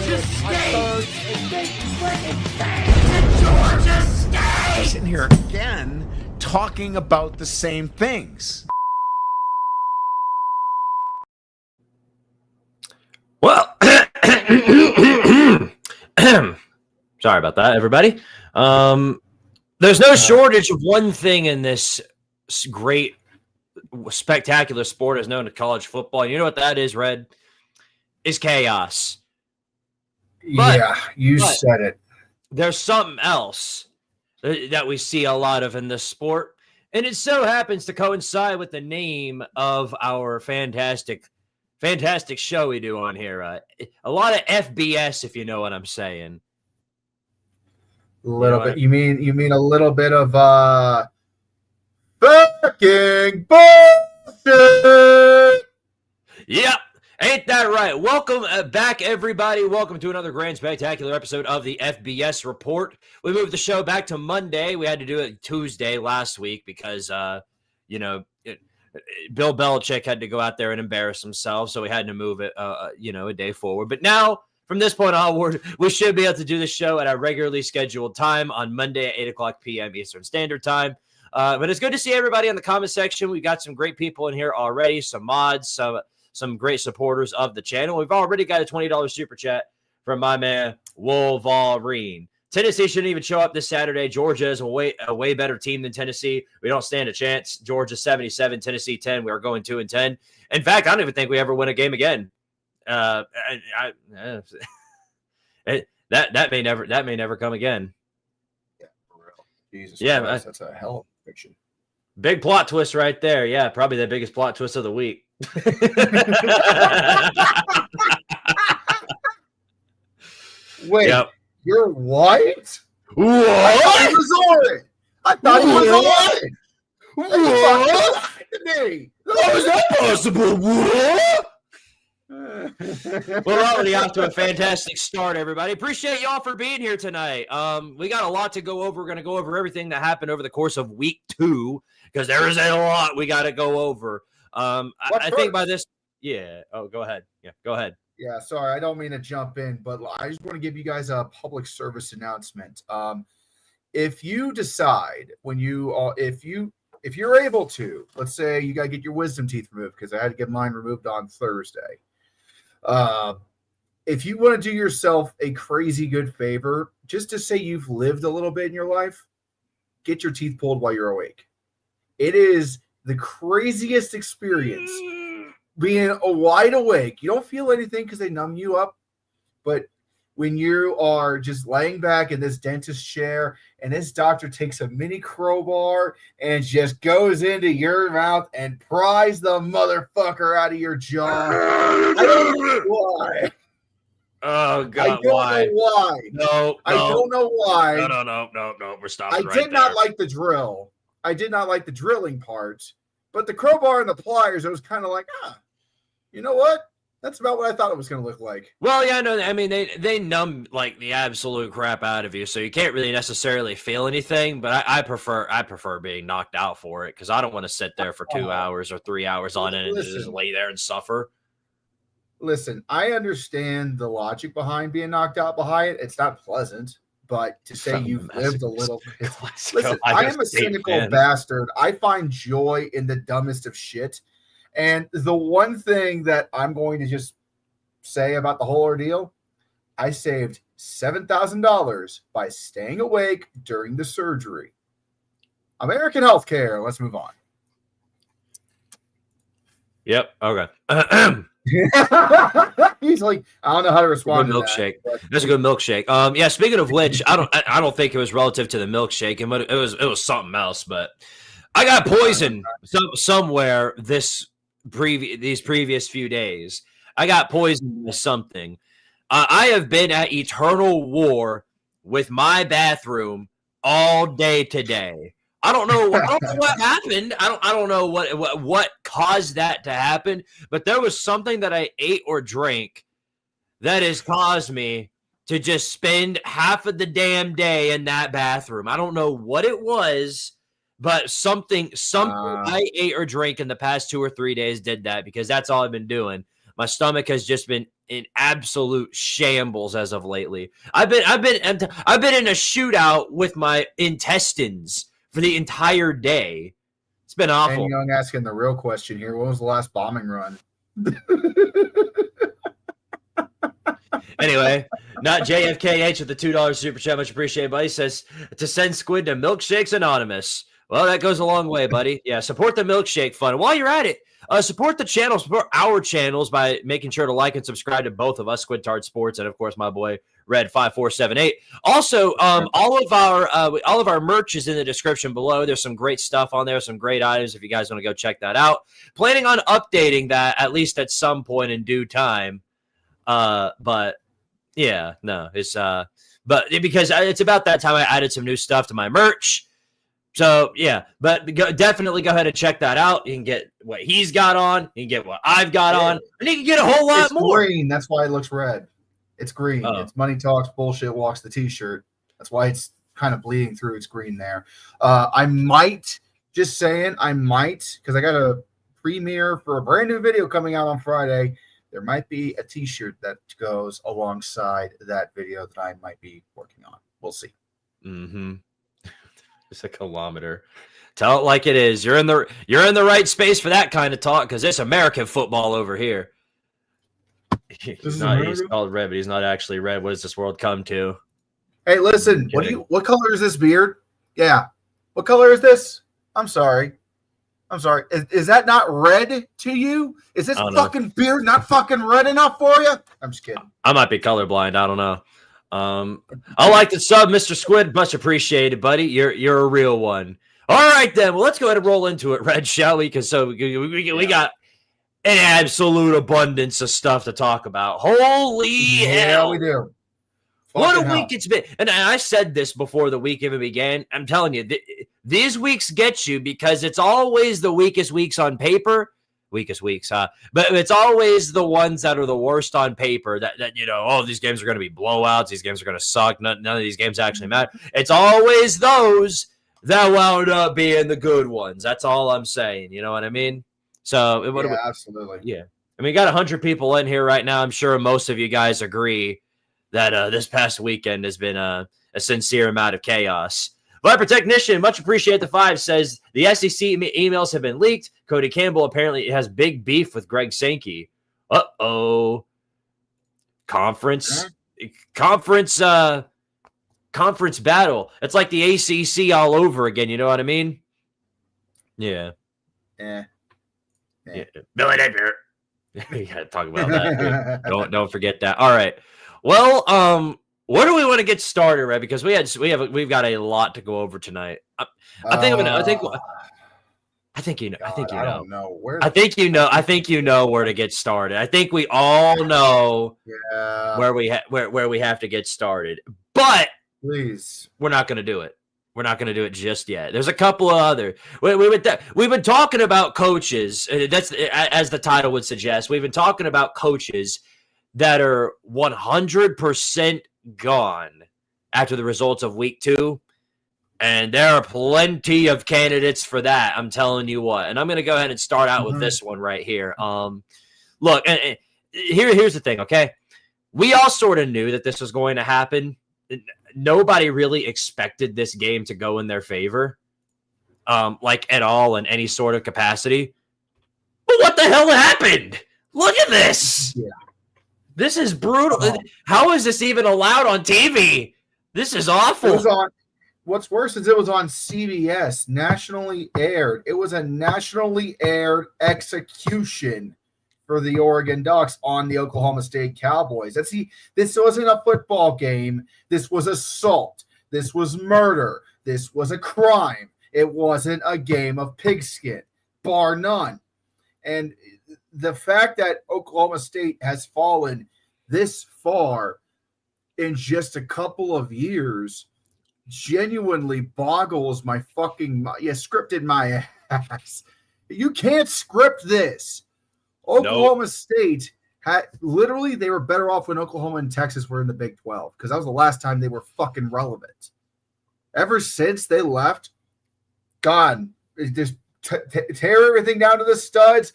Georgia State! To Georgia State! We're sitting here again talking about the same things. Well, sorry about that, everybody. There's no shortage of one thing in this great, spectacular sport as known as college football. You know what that is, Red? Is chaos. Yeah, you said it. There's something else that we see a lot of in this sport, and it so happens to coincide with the name of our fantastic show we do on here. A lot of FBS, if you know what I'm saying. A little bit. You mean a little bit of fucking bullshit? Yep. Ain't that right? Welcome back, everybody. Welcome to another grand, spectacular episode of the FBS Report. We moved the show back to Monday. We had to do it Tuesday last week because, Bill Belichick had to go out there and embarrass himself, so we had to move it, a day forward. But now, from this point onward, we should be able to do the show at our regularly scheduled time on Monday at 8 o'clock p.m. Eastern Standard Time. But it's good to see everybody in the comment section. We've got some great people in here already, some mods, some great supporters of the channel. We've already got a $20 super chat from my man, Wolverine. Tennessee shouldn't even show up this Saturday. Georgia is a way better team than Tennessee. We don't stand a chance. Georgia 77, Tennessee 10. We are going 2-10. In fact, I don't even think we ever win a game again. That may never come again. Yeah, for real. Jesus Christ, that's a hell of a fiction. Big plot twist right there. Yeah, probably the biggest plot twist of the week. Wait, yep. You're white? What? I thought he was orange. I thought he was orange. What? How is that possible? What? We're already off to a fantastic start, everybody. Appreciate y'all for being here tonight. We got a lot to go over. We're going to go over everything that happened over the course of week 2 because there is a lot we got to go over. I think by this, yeah. Oh, go ahead. Yeah, go ahead. Yeah, sorry, I don't mean to jump in, but I just want to give you guys a public service announcement. If you decide if you're able to, let's say you got to get your wisdom teeth removed because I had to get mine removed on Thursday. If you want to do yourself a crazy good favor, just to say you've lived a little bit in your life, get your teeth pulled while you're awake. It is the craziest experience being wide awake. You don't feel anything because they numb you up, but when you are just laying back in this dentist chair and this doctor takes a mini crowbar and just goes into your mouth and pries the motherfucker out of your jaw. I don't know why. Oh, God, I don't know why. No. I don't know why. No. We're stopping I did not like the drill. I did not like the drilling part, but the crowbar and the pliers, it was kind of like, you know what? That's about what I thought it was going to look like. Well, yeah, no, I mean, they numb like the absolute crap out of you, so you can't really necessarily feel anything. But I prefer being knocked out for it because I don't want to sit there for 2 hours or 3 hours on it and just lay there and suffer. Listen, I understand the logic behind being knocked out behind it. It's not pleasant, but to say you've lived a little. Listen, I am a cynical bastard. I find joy in the dumbest of shit. And the one thing that I'm going to just say about the whole ordeal, I saved $7,000 by staying awake during the surgery. American healthcare. Let's move on. Yep. Okay. He's like, I don't know how to respond to milkshake. That, That's a good milkshake. Yeah. Speaking of which, I don't think it was relative to the milkshake, and it was something else. But I got poisoned somewhere these previous few days. I got poisoned with something. I have been at eternal war with my bathroom all day today. I don't know what happened. I don't know what caused that to happen, but there was something that I ate or drank that has caused me to just spend half of the damn day in that bathroom. I don't know what it was, but something I ate or drank in the past 2 or 3 days did that because that's all I've been doing. My stomach has just been in absolute shambles as of lately. I've been in a shootout with my intestines for the entire day. It's been awful. And Young asking the real question here: when was the last bombing run? Anyway, not JFKH with the $2 super chat, much appreciated, buddy. Says to send Squid to Milkshakes Anonymous. Well, that goes a long way, buddy. Yeah, support the Milkshake Fund. While you're at it, support the channel, support our channels by making sure to like and subscribe to both of us, Squidtard Sports, and of course my boy Red5478. Also, all of our merch is in the description below. There's some great stuff on there, some great items if you guys want to go check that out. Planning on updating that at least at some point in due time. But yeah, no, it's but because it's about that time I added some new stuff to my merch. So, yeah, but definitely go ahead and check that out. You can get what he's got on. You can get what I've got on. And you can get a whole lot more. Green. That's why it looks red. It's green. Oh. It's Money Talks, Bullshit Walks, the T-shirt. That's why it's kind of bleeding through. It's green there. I might, just saying, because I got a premiere for a brand new video coming out on Friday. There might be a T-shirt that goes alongside that video that I might be working on. We'll see. Mm-hmm. It's a kilometer. Tell it like it is. You're in the right space for that kind of talk because it's American football over here. He's called red, but he's not actually red. What does this world come to? Hey, listen. What color is this beard? Yeah. What color is this? I'm sorry. Is that not red to you? Is this fucking beard not fucking red enough for you? I'm just kidding. I might be colorblind. I don't know. I like the sub, Mr. Squid. Much appreciated, buddy. You're a real one. All right, then. Well, let's go ahead and roll into it, Red, shall we? Because we got an absolute abundance of stuff to talk about. Holy hell. We do. What a week it's been. And I said this before the week even began. I'm telling you, these weeks get you because it's always the weakest weeks on paper. Weakest weeks, huh? But it's always the ones that are the worst on paper that these games are going to be blowouts. These games are going to suck. None of these games actually matter. It's always those that wound up being the good ones. That's all I'm saying. You know what I mean? So, absolutely. Yeah. I mean, we got 100 people in here right now. I'm sure most of you guys agree that this past weekend has been a sincere amount of chaos. Viper Technician, much appreciate the 5, says the SEC emails have been leaked. Cody Campbell apparently has big beef with Greg Sankey. Uh-oh. Conference battle. It's like the ACC all over again. You know what I mean? Yeah. Yeah. Billy Napier. We got to talk about that. Don't forget that. All right. Well, where do we want to get started, Red? Because we've got a lot to go over tonight. I think you know. I think you know where to get started. I think we all know where we have to get started. But please, we're not going to do it. We're not going to do it just yet. There's a couple of other. We've been talking about coaches. That's as the title would suggest. We've been talking about coaches that are 100% gone after the results of week 2. And there are plenty of candidates for that. I'm telling you what. And I'm going to go ahead and start out with this one right here. Look, and here's the thing, okay? We all sort of knew that this was going to happen. Nobody really expected this game to go in their favor, like at all in any sort of capacity. But what the hell happened? Look at this. Yeah. This is brutal. How is this even allowed on TV? This is awful. What's worse is it was on CBS, nationally aired. It was a nationally aired execution for the Oregon Ducks on the Oklahoma State Cowboys. This wasn't a football game. This was assault. This was murder. This was a crime. It wasn't a game of pigskin, bar none. And the fact that Oklahoma State has fallen this far in just a couple of years genuinely boggles my fucking mind. Yeah, scripted my ass. You can't script this. Oklahoma State had literally, they were better off when Oklahoma and Texas were in the Big 12 because that was the last time they were fucking relevant. Ever since they left, gone. Just tear everything down to the studs.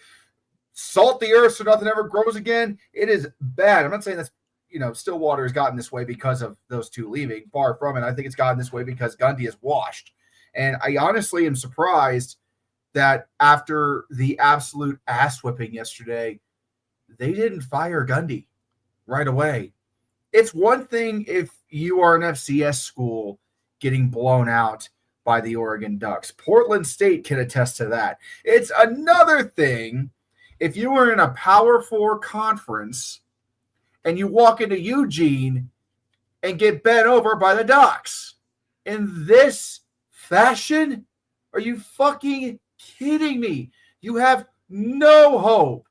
salt the earth so nothing ever grows again. It is bad. I'm not saying that's, Stillwater has gotten this way because of those two leaving. Far from it. I think it's gotten this way because Gundy is washed. And I honestly am surprised that after the absolute ass whipping yesterday, they didn't fire Gundy right away. It's one thing if you are an FCS school getting blown out by the Oregon Ducks. Portland State can attest to that. It's another thing if you were in a Power 4 conference and you walk into Eugene and get bent over by the Ducks. In this fashion? Are you fucking kidding me? You have no hope.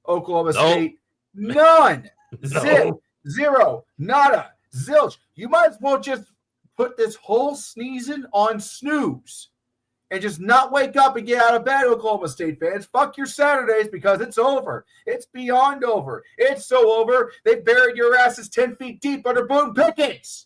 Oklahoma State, none. No. Zero, nada, zilch. You might as well just put this whole season on snooze and just not wake up and get out of bed, Oklahoma State fans. Fuck your Saturdays because it's over. It's beyond over. It's so over, they buried your asses 10 feet deep under Boone Pickens.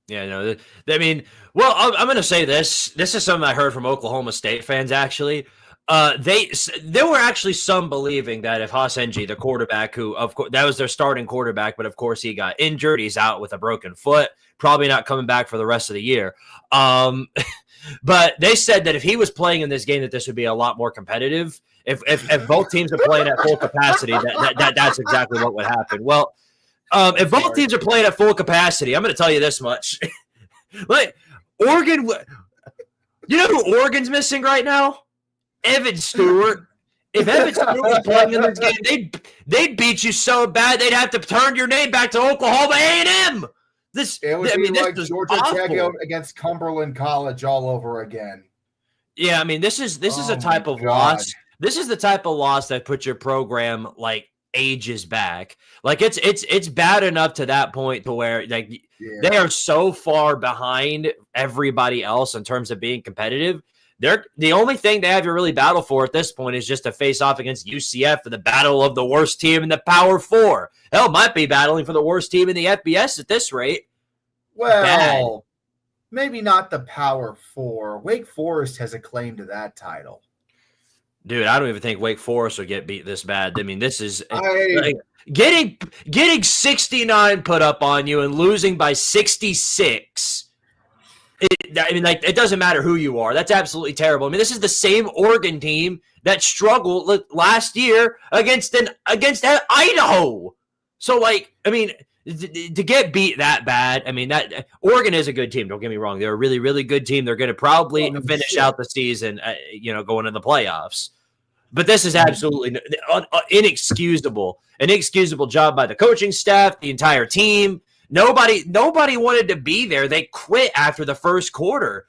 Yeah, no, I mean, well, I'm going to say this. This is something I heard from Oklahoma State fans, actually. There were actually some believing that if Hasenji, the quarterback, who of course that was their starting quarterback, but of course he got injured, he's out with a broken foot, probably not coming back for the rest of the year. But they said that if he was playing in this game, that this would be a lot more competitive. If both teams are playing at full capacity, that's exactly what would happen. Well, if both teams are playing at full capacity, I'm going to tell you this much: like Oregon, you know who Oregon's missing right now? Evan Stewart. If Evan Stewart was playing in this game, they'd beat you so bad they'd have to turn your name back to Oklahoma A&M. It would be like Georgia Tech against Cumberland College all over again. Yeah, I mean, this is a type of loss. This is the type of loss that puts your program like ages back. Like it's bad enough to that point to where they are so far behind everybody else in terms of being competitive. The only thing they have to really battle for at this point is just to face off against UCF for the battle of the worst team in the Power 4. Hell, might be battling for the worst team in the FBS at this rate. Well, maybe not the Power 4. Wake Forest has a claim to that title. Dude, I don't even think Wake Forest will get beat this bad. I mean, this is like, getting 69 put up on you and losing by 66. It doesn't matter who you are. That's absolutely terrible. I mean, this is the same Oregon team that struggled last year against Idaho. So, to get beat that bad, I mean, that Oregon is a good team. Don't get me wrong; they're a really, really good team. They're going to probably finish out the season, going to the playoffs. But this is absolutely inexcusable. An inexcusable job by the coaching staff, the entire team. Nobody wanted to be there. They quit after the first quarter.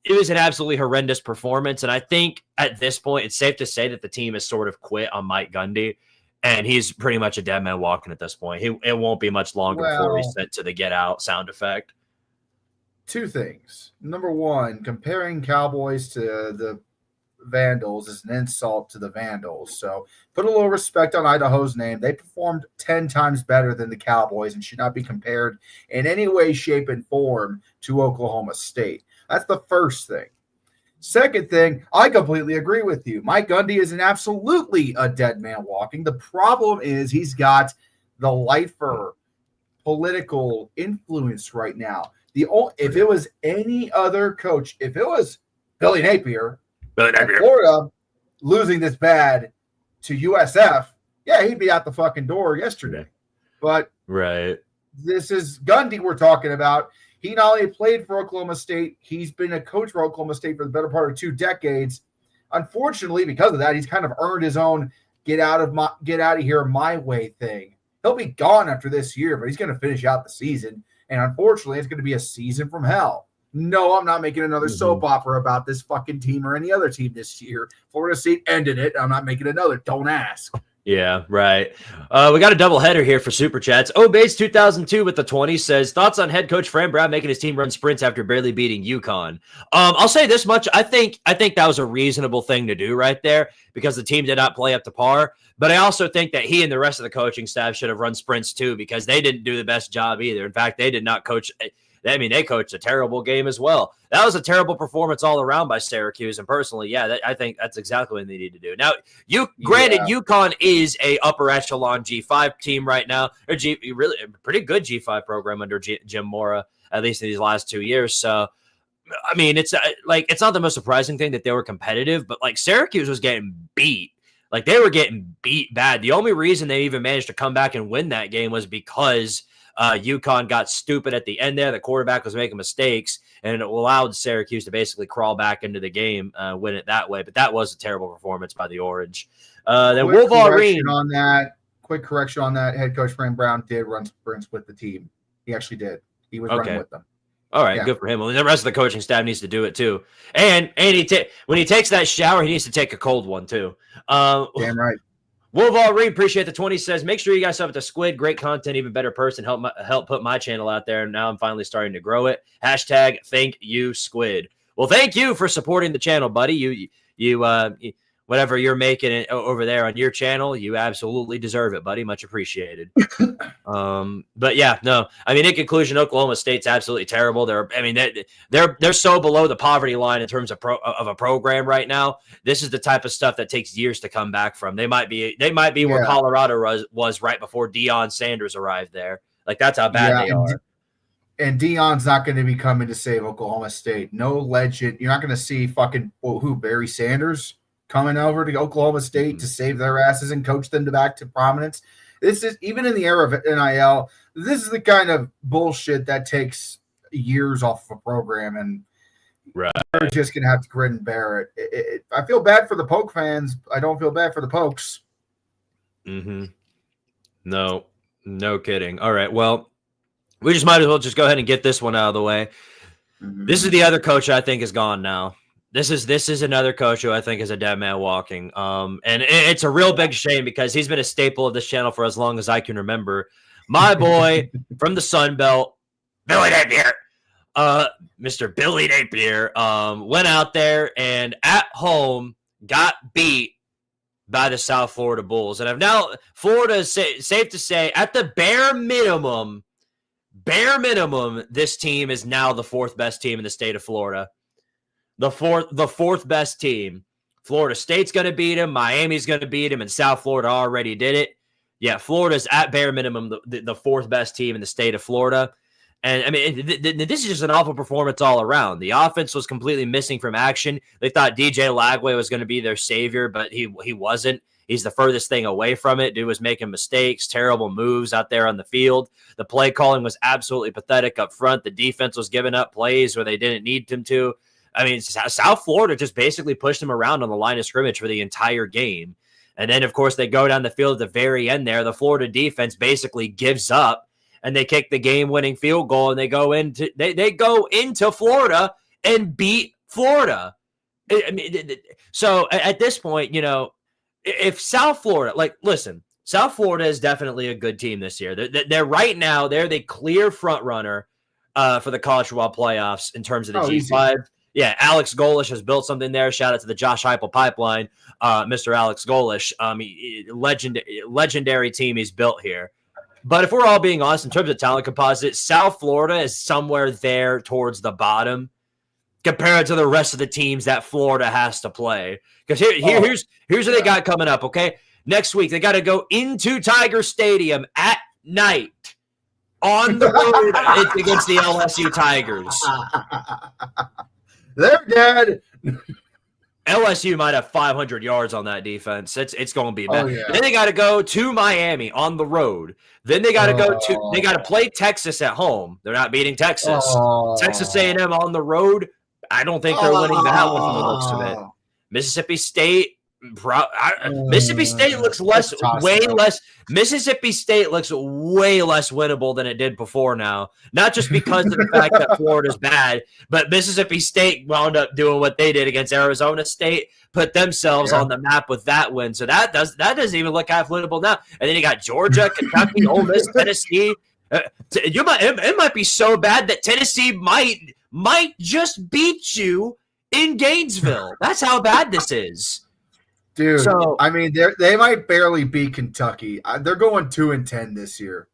It was an absolutely horrendous performance, and I think at this point it's safe to say that the team has sort of quit on Mike Gundy, and he's pretty much a dead man walking at this point. It won't be much longer before he's sent to the get out sound effect. Two things. Number one, comparing Cowboys to the Vandals is an insult to the Vandals. So put a little respect on Idaho's name. They performed 10 times better than the Cowboys and should not be compared in any way, shape, and form to Oklahoma State. That's the first thing. Second thing, I completely agree with you. Mike Gundy is absolutely a dead man walking. The problem is he's got the lifer political influence right now. If it was any other coach, if it was Billy Napier, Florida losing this bad to USF, yeah, he'd be out the fucking door yesterday. But this is Gundy we're talking about. He not only played for Oklahoma State, he's been a coach for Oklahoma State for the better part of 2 decades. Unfortunately, because of that, he's kind of earned his own get out of here my way thing. He'll be gone after this year, but he's going to finish out the season. And unfortunately, it's going to be a season from hell. No, I'm not making another soap opera about this fucking team or any other team this year. Florida State ended it. I'm not making another. Don't ask. Yeah, right. We got a doubleheader here for Super Chats. Bates 2002 with the 20 says, thoughts on head coach Fran Brown making his team run sprints after barely beating UConn. I'll say this much. I think that was a reasonable thing to do right there because the team did not play up to par. But I also think that he and the rest of the coaching staff should have run sprints too because they didn't do the best job either. In fact, they did not coach. they coached a terrible game as well. That was a terrible performance all around by Syracuse. And personally, I think that's exactly what they need to do. Now, granted, UConn is a upper echelon G5 team right now. Or really a pretty good G5 program under Jim Mora, at least in these last 2 years. So, I mean, it's not the most surprising thing that they were competitive, but like Syracuse was getting beat. Like they were getting beat bad. The only reason they even managed to come back and win that game was because UConn got stupid at the end there. The quarterback was making mistakes, and it allowed Syracuse to basically crawl back into the game, win it that way. But that was a terrible performance by the Orange. Then Wolverine. Quick correction on that. Head coach Fran Brown did run sprints with the team. He actually did. He was running with them. All right, good for him. Well, the rest of the coaching staff needs to do it too. And when he takes that shower, he needs to take a cold one too. Damn right. Wolverine, appreciate the 20, says, make sure you guys sub it to Squid. Great content, even better person. Help put my channel out there. And now I'm finally starting to grow it. Hashtag thank you, Squid. Well, thank you for supporting the channel, buddy. You whatever you're making it over there on your channel, you absolutely deserve it, buddy. Much appreciated. But yeah, no, I mean, in conclusion, Oklahoma State's absolutely terrible. They're so below the poverty line in terms of a program right now. This is the type of stuff that takes years to come back from. They might be where Colorado was right before Deion Sanders arrived there. Like that's how bad they are. And Deion's not going to be coming to save Oklahoma State. No legend. You're not going to see Barry Sanders coming over to Oklahoma State to save their asses and coach them back to prominence. This is, even in the era of NIL, this is the kind of bullshit that takes years off of a program, and they're just going to have to grin and bear it. I feel bad for the Poke fans. I don't feel bad for the Pokes. Mm-hmm. No kidding. All right, well, we just might as well just go ahead and get this one out of the way. Mm-hmm. This is the other coach I think is gone now. This is another coach who I think is a dead man walking. And it's a real big shame because he's been a staple of this channel for as long as I can remember. My boy from the Sun Belt, Billy Napier. Mr. Billy Napier went out there and at home got beat by the South Florida Bulls. And Florida is safe to say, at the bare minimum, this team is now the fourth best team in the state of Florida. The fourth best team. Florida State's going to beat him. Miami's going to beat him, and South Florida already did it. Yeah, Florida's at bare minimum the fourth best team in the state of Florida. And, I mean, this is just an awful performance all around. The offense was completely missing from action. They thought DJ Lagway was going to be their savior, but he wasn't. He's the furthest thing away from it. Dude was making mistakes, terrible moves out there on the field. The play calling was absolutely pathetic up front. The defense was giving up plays where they didn't need them to. I mean, South Florida just basically pushed them around on the line of scrimmage for the entire game. And then, of course, they go down the field at the very end there. The Florida defense basically gives up, and they kick the game-winning field goal, and they go into Florida and beat Florida. I mean, so at this point, you know, if South Florida, listen, South Florida is definitely a good team this year. They're right now, they're the clear front runner for the college football playoffs in terms of the G5. Easy. Yeah, Alex Golish has built something there. Shout out to the Josh Heupel pipeline, Mr. Alex Golish. Legendary team he's built here. But if we're all being honest, in terms of talent composite, South Florida is somewhere there towards the bottom compared to the rest of the teams that Florida has to play. Because here's what they got coming up, okay? Next week, they got to go into Tiger Stadium at night on the road against the LSU Tigers. They're dead. LSU might have 500 yards on that defense. It's going to be bad. Oh, yeah. Then they got to go to Miami on the road. Then they got to they got to play Texas at home. They're not beating Texas. Texas A&M on the road. I don't think they're winning that one from the looks of it. Mississippi State. Mississippi State looks way less. Mississippi State looks way less winnable than it did before now. Not just because of the fact that Florida's bad, but Mississippi State wound up doing what they did against Arizona State, put themselves on the map with that win. So that doesn't even look half winnable now. And then you got Georgia, Kentucky, Ole Miss, Tennessee. It might be so bad that Tennessee might just beat you in Gainesville. That's how bad this is. Dude, so, I mean, they might barely beat Kentucky. They're going 2-10 this year.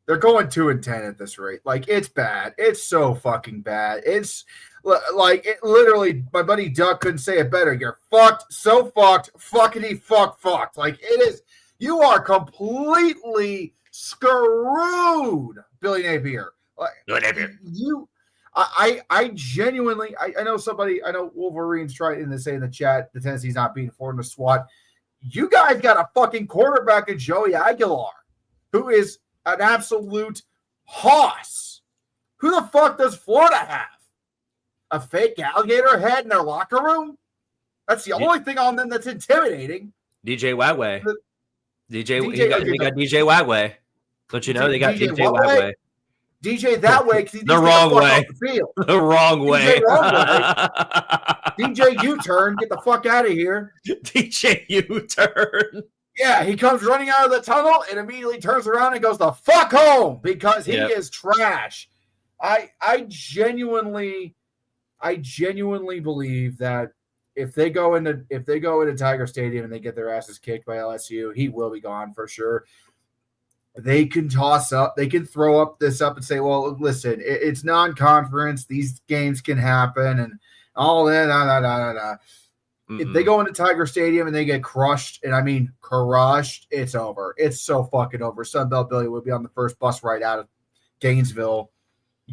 They're going 2-10 at this rate. Like, it's bad. It's so fucking bad. It's like, it literally, my buddy Duck couldn't say it better. You're fucked, so fucked, fuckity fucked. Like, it is, you are completely screwed, Billy Napier. Like, Billy Napier. I genuinely, I know Wolverines trying to say in the chat, the Tennessee's not beating Florida SWAT. You guys got a fucking quarterback in Joey Aguilar, who is an absolute hoss. Who the fuck does Florida have? A fake alligator head in their locker room? That's the only thing on them that's intimidating. DJ Wagway. They got DJ Wagway. Don't you know they got DJ Wagway? DJ that way because the wrong way. The wrong way. DJ U-turn, get the fuck out of here. DJ U-turn. Yeah, he comes running out of the tunnel and immediately turns around and goes the fuck home because he is trash. I genuinely believe that if they go into Tiger Stadium and they get their asses kicked by LSU, he will be gone for sure. They can throw up and say, well, listen, it's non-conference. These games can happen and all that. If they go into Tiger Stadium and they get crushed, and I mean crushed, it's over. It's so fucking over. Sunbelt Billy will be on the first bus ride out of Gainesville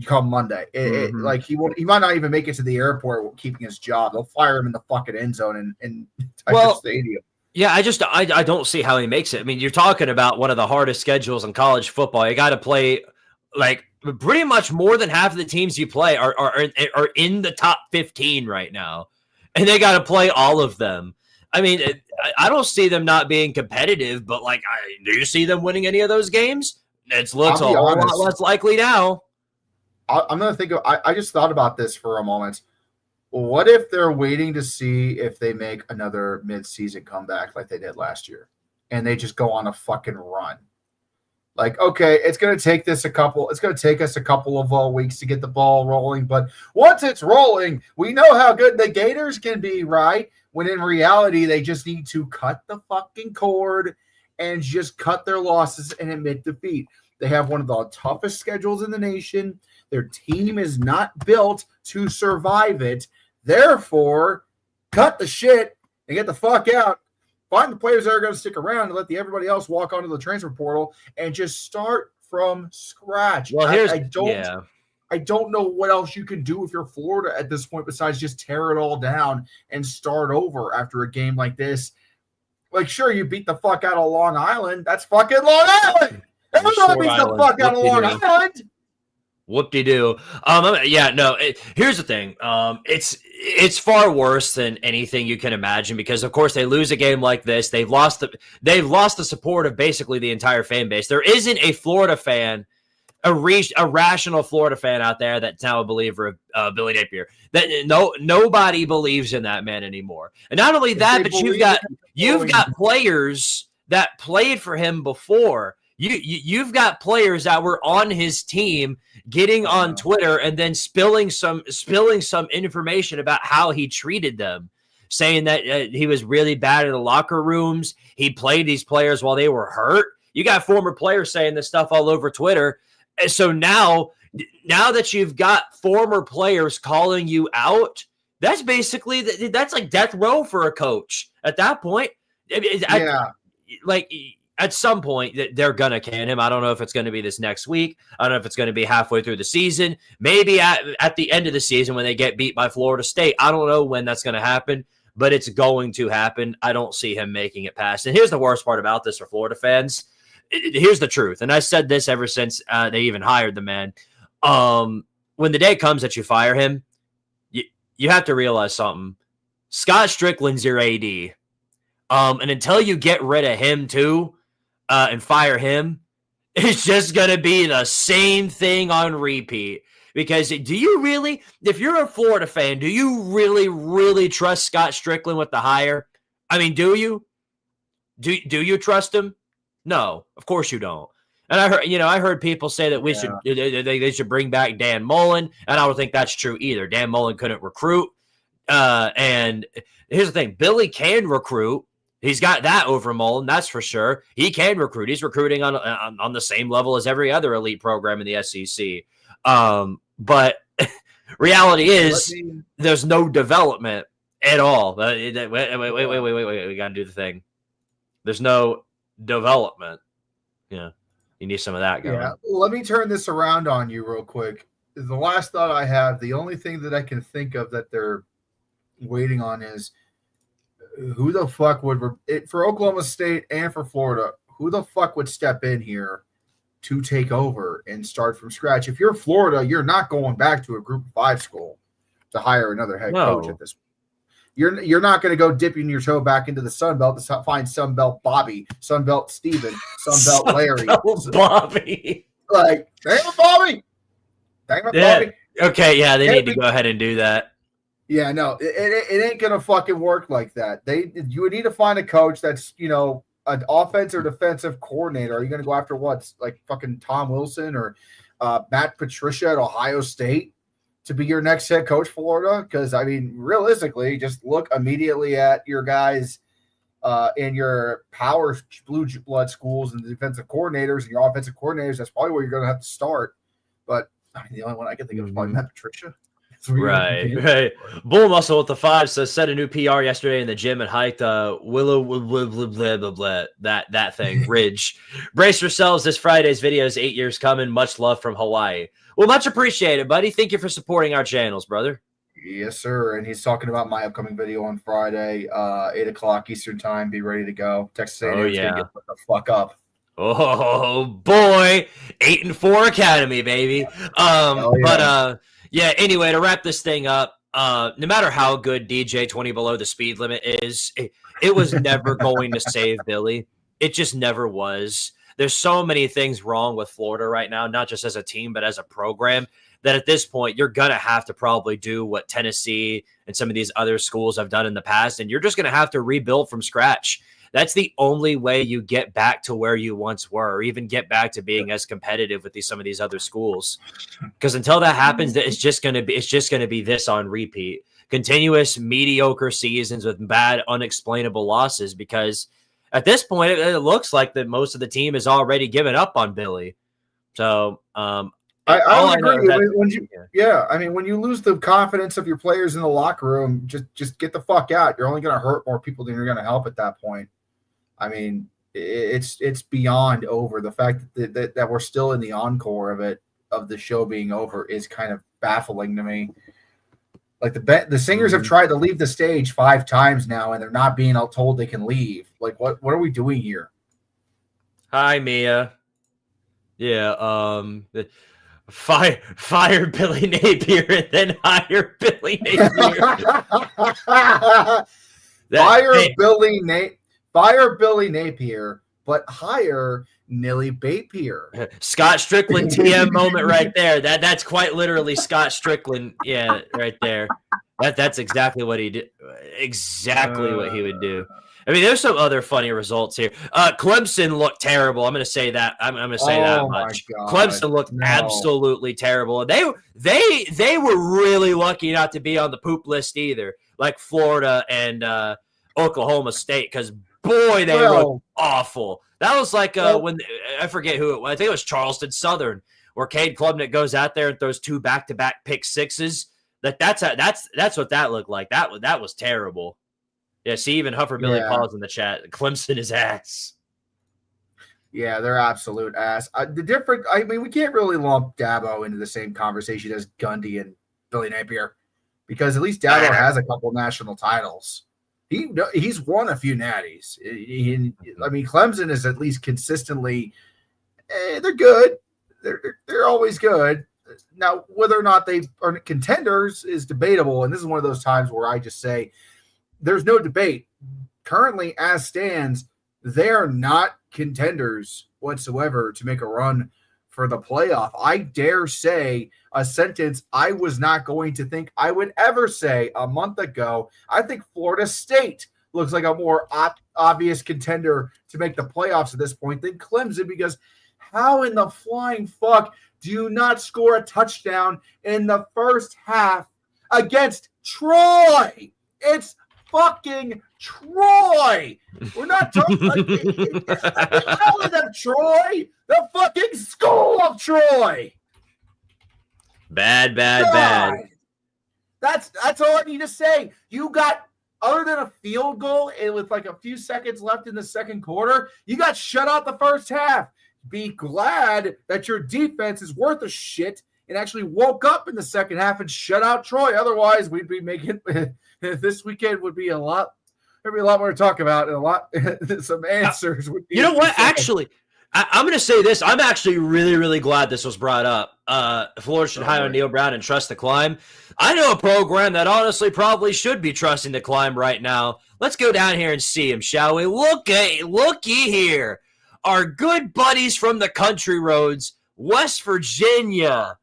come Monday. Like he might not even make it to the airport keeping his job. They'll fire him in the fucking end zone in Tiger Stadium. Yeah, I don't see how he makes it. I mean, you're talking about one of the hardest schedules in college football. You got to play like pretty much more than half of the teams you play are in the top 15 right now, and they got to play all of them. I mean, I don't see them not being competitive, but like, do you see them winning any of those games? It looks a whole lot less likely now. I'm gonna think of. I just thought about this for a moment. What if they're waiting to see if they make another midseason comeback like they did last year, and they just go on a fucking run? Like, okay, it's going to take us a couple of weeks to get the ball rolling, but once it's rolling, we know how good the Gators can be, right? When in reality, they just need to cut the fucking cord and just cut their losses and admit defeat. They have one of the toughest schedules in the nation. Their team is not built to survive it. Therefore, cut the shit and get the fuck out. Find the players that are going to stick around and let everybody else walk onto the transfer portal and just start from scratch. Well, I don't know what else you can do if you're Florida at this point besides just tear it all down and start over after a game like this. Like, sure, you beat the fuck out of Long Island. That's fucking Long Island. Everybody beats the fuck out of Long Island. Whoop-de-doo. Here's the thing. It's far worse than anything you can imagine because, of course, they lose a game like this. They've lost the support of basically the entire fan base. There isn't a Florida fan, a rational Florida fan out there that's now a believer of Billy Napier. That nobody believes in that man anymore. And not only that, but you've got players that played for him before. You've got players that were on his team getting on Twitter and then spilling some information about how he treated them, saying that he was really bad in the locker rooms. He played these players while they were hurt. You got former players saying this stuff all over Twitter. And so now that you've got former players calling you out, that's basically that's like death row for a coach at that point. At some point, they're going to can him. I don't know if it's going to be this next week. I don't know if it's going to be halfway through the season. Maybe at the end of the season when they get beat by Florida State. I don't know when that's going to happen, but it's going to happen. I don't see him making it past. And here's the worst part about this for Florida fans. Here's the truth. And I said this ever since they even hired the man. When the day comes that you fire him, you have to realize something. Scott Strickland's your AD. And until you get rid of him too, and fire him, it's just going to be the same thing on repeat. Because do you really, if you're a Florida fan, do you really, really trust Scott Strickland with the hire? I mean, do you? Do you trust him? No, of course you don't. And I heard people say that they should bring back Dan Mullen, and I don't think that's true either. Dan Mullen couldn't recruit. And here's the thing: Billy can recruit. He's got that over Mullen, that's for sure. He can recruit. He's recruiting on the same level as every other elite program in the SEC. But reality is there's no development at all. Wait. We got to do the thing. There's no development. Yeah. You need some of that going. Yeah. Let me turn this around on you real quick. The last thought I have, the only thing that I can think of that they're waiting on is who the fuck would for Oklahoma State and for Florida, who the fuck would step in here to take over and start from scratch? If you're Florida, you're not going back to a Group of 5 school to hire another head coach at this point. You're not going to go dipping your toe back into the Sun Belt to find Sun Belt Bobby, Sun Belt Steven, Sun Belt Larry, Bobby. Like, dang it, Bobby. Dang it, Bobby. Okay, yeah, they need to go ahead and do that. Yeah, no, it ain't gonna fucking work like that. You would need to find a coach that's, you know, an offensive or defensive coordinator. Are you gonna go after what's like fucking Tom Wilson or Matt Patricia at Ohio State to be your next head coach, Florida? Because I mean, realistically, just look immediately at your guys in your power blue blood schools and the defensive coordinators and your offensive coordinators. That's probably where you're gonna have to start. But I mean, the only one I can think of is probably Matt Patricia. Right. Bull Muscle with the 5 says set a new PR yesterday in the gym and hiked Willow blah, blah, blah, blah, that thing Ridge. Brace yourselves. This Friday's video is 8 years coming. Much love from Hawaii. Well, much appreciated, buddy. Thank you for supporting our channels, brother. Yes, sir. And he's talking about my upcoming video on Friday, 8:00 Eastern time. Be ready to go. Texas A&M gonna get the fuck up. Oh boy, 8-4 Academy, baby. But yeah, anyway, to wrap this thing up, no matter how good DJ 20 below the speed limit is, it was never going to save Billy. It just never was. There's so many things wrong with Florida right now, not just as a team, but as a program, that at this point, you're going to have to probably do what Tennessee and some of these other schools have done in the past, and you're just going to have to rebuild from scratch. That's the only way you get back to where you once were, or even get back to being as competitive with some of these other schools. Because until that happens, it's just going to be this on repeat. Continuous mediocre seasons with bad, unexplainable losses. Because at this point, it looks like that most of the team has already given up on Billy. So I agree. I mean, when you lose the confidence of your players in the locker room, just get the fuck out. You're only going to hurt more people than you're going to help at that point. I mean, it's beyond over. The fact that we're still in the encore of the show being over is kind of baffling to me. Like the singers have tried to leave the stage 5 times now, and they're not being told they can leave. Like, what are we doing here? Hi, Mia. Yeah. Fire Billy Napier and then hire Billy Napier. Fire Billy Napier, but hire Nilly Bapier. Scott Strickland TM moment right there. That's quite literally Scott Strickland. Yeah, right there. That's exactly what he did. Exactly what he would do. I mean, there's some other funny results here. Clemson looked terrible. I'm going to say that. I'm going to say that much. Clemson looked absolutely terrible. They were really lucky not to be on the poop list either, like Florida and Oklahoma State, because boy, they looked awful. That was like when I forget who it was. I think it was Charleston Southern, where Cade Klubnik goes out there and throws 2 back-to-back pick sixes. That's what that looked like. That was terrible. Yeah, see, even Huffer Billy Paul's in the chat. Clemson is ass. Yeah, they're absolute ass. I mean, we can't really lump Dabo into the same conversation as Gundy and Billy Napier, because at least Dabo has a couple national titles. He's won a few natties. I mean, Clemson is at least consistently. They're good. They're always good. Now, whether or not they are contenders is debatable, and this is one of those times where I just say there's no debate. Currently, as stands, they are not contenders whatsoever to make a run for the playoff. I dare say a sentence I was not going to think I would ever say a month ago. I think Florida State looks like a more obvious contender to make the playoffs at this point than Clemson, because how in the flying fuck do you not score a touchdown in the first half against Troy? It's fucking Troy. We're not talking calling them Troy. The fucking school of Troy. Bad. God. That's all I need to say. You got, other than a field goal and with like a few seconds left in the second quarter, you got shut out the first half. Be glad that your defense is worth a shit and actually woke up in the second half and shut out Troy. Otherwise, we'd be making this weekend would be a lot. There'd be a lot more to talk about and a lot some answers would be. You know what? Actually, I'm going to say this. I'm actually really, really glad this was brought up. Florida should hire Neil Brown and trust the climb. I know a program that honestly probably should be trusting the climb right now. Let's go down here and see him, shall we? Looky here. Our good buddies from the country roads, West Virginia.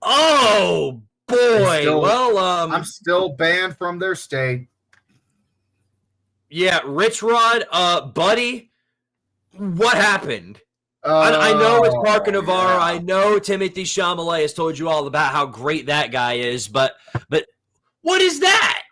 Oh, boy. I'm still banned from their state. Yeah, Rich Rod, buddy, what happened? I know it's Parker Navarro. Yeah. I know Timothy Chalamet has told you all about how great that guy is, but what is that?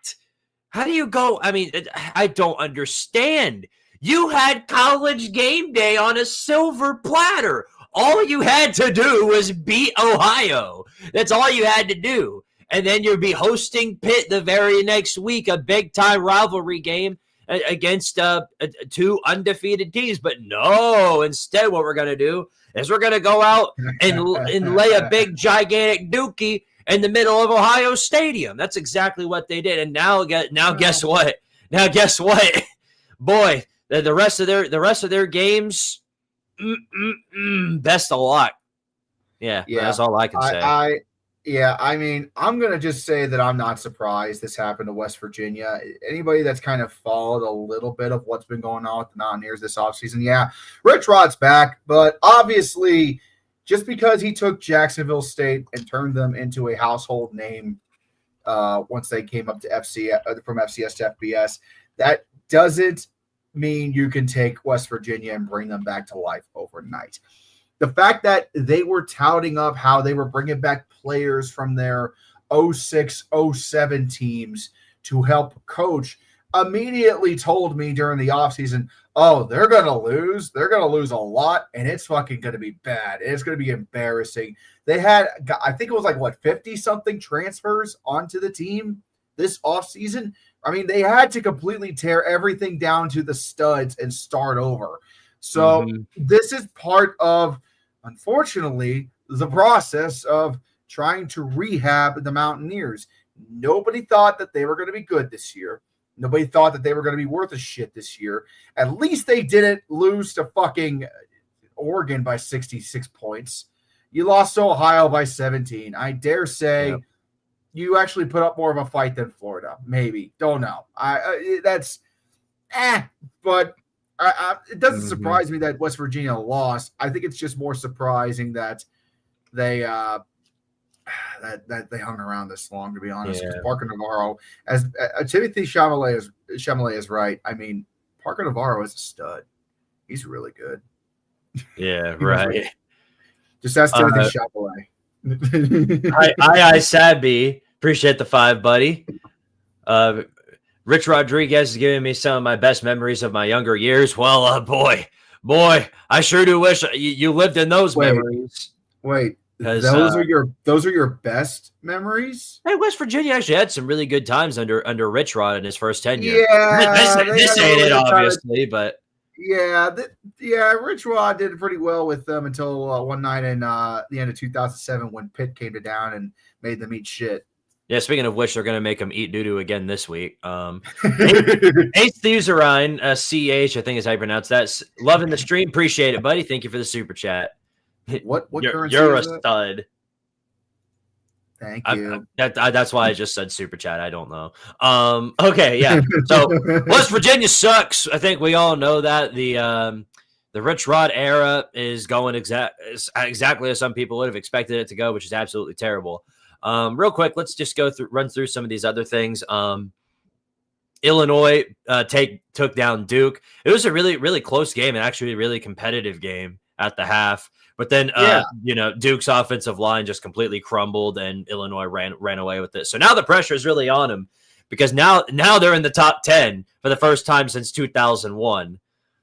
How do you go? I mean, I don't understand. You had College Game Day on a silver platter. All you had to do was beat Ohio. That's all you had to do. And then you'd be hosting Pitt the very next week, a big-time rivalry game against two undefeated teams. But no, instead what we're going to do is we're going to go out and lay a big, gigantic dookie in the middle of Ohio Stadium. That's exactly what they did. And now guess what? Now guess what? Boy, the rest of their games, best of luck. Yeah, that's all I can say. I mean, I'm going to just say that I'm not surprised this happened to West Virginia. Anybody that's kind of followed a little bit of what's been going on with the Mountaineers this offseason, yeah, Rich Rod's back, but obviously just because he took Jacksonville State and turned them into a household name once they came up to from FCS to FBS, that doesn't mean you can take West Virginia and bring them back to life overnight. The fact that they were touting up how they were bringing back players from their 06, 07 teams to help coach immediately told me during the offseason, oh, they're going to lose. They're going to lose a lot, and it's fucking going to be bad. It's going to be embarrassing. They had, I think it was like, 50-something transfers onto the team this offseason. I mean, they had to completely tear everything down to the studs and start over. So this is part of, unfortunately, the process of trying to rehab the Mountaineers. Nobody thought that they were going to be good this year. Nobody thought that they were going to be worth a shit this year. At least they didn't lose to fucking Oregon by 66 points. You lost to Ohio by 17. I dare say you actually put up more of a fight than Florida. Maybe. Don't know. But it doesn't surprise me that West Virginia lost. I think it's just more surprising that they that they hung around this long, to be honest. Because Parker Navarro, as Timothy Chalamet is right. I mean, Parker Navarro is a stud. He's really good. Yeah, right. Just ask Timothy Chalamet. I Sabby. Appreciate the 5, buddy. Rich Rodriguez is giving me some of my best memories of my younger years. Well, boy, I sure do wish you lived in those memories. Wait, those are your best memories? Hey, West Virginia actually had some really good times under Rich Rod in his first tenure. Yeah, this ain't it, obviously, but Rich Rod did pretty well with them until one night in the end of 2007 when Pitt came to town and made them eat shit. Yeah, speaking of which, they're going to make them eat doo-doo again this week. Ace Thuzerine, CH, I think is how you pronounce that. Loving the stream. Appreciate it, buddy. Thank you for the super chat. What currency you're a is it? stud. Thank you. That's why I just said super chat. I don't know. Okay, yeah. So West Virginia sucks. I think we all know that. The Rich Rod era is going exactly as some people would have expected it to go, which is absolutely terrible. Real quick, let's just run through some of these other things. Illinois took down Duke. It was a really, really close game and actually a really competitive game at the half. But then, Duke's offensive line just completely crumbled and Illinois ran away with it. So now the pressure is really on them. because now they're in the top 10 for the first time since 2001.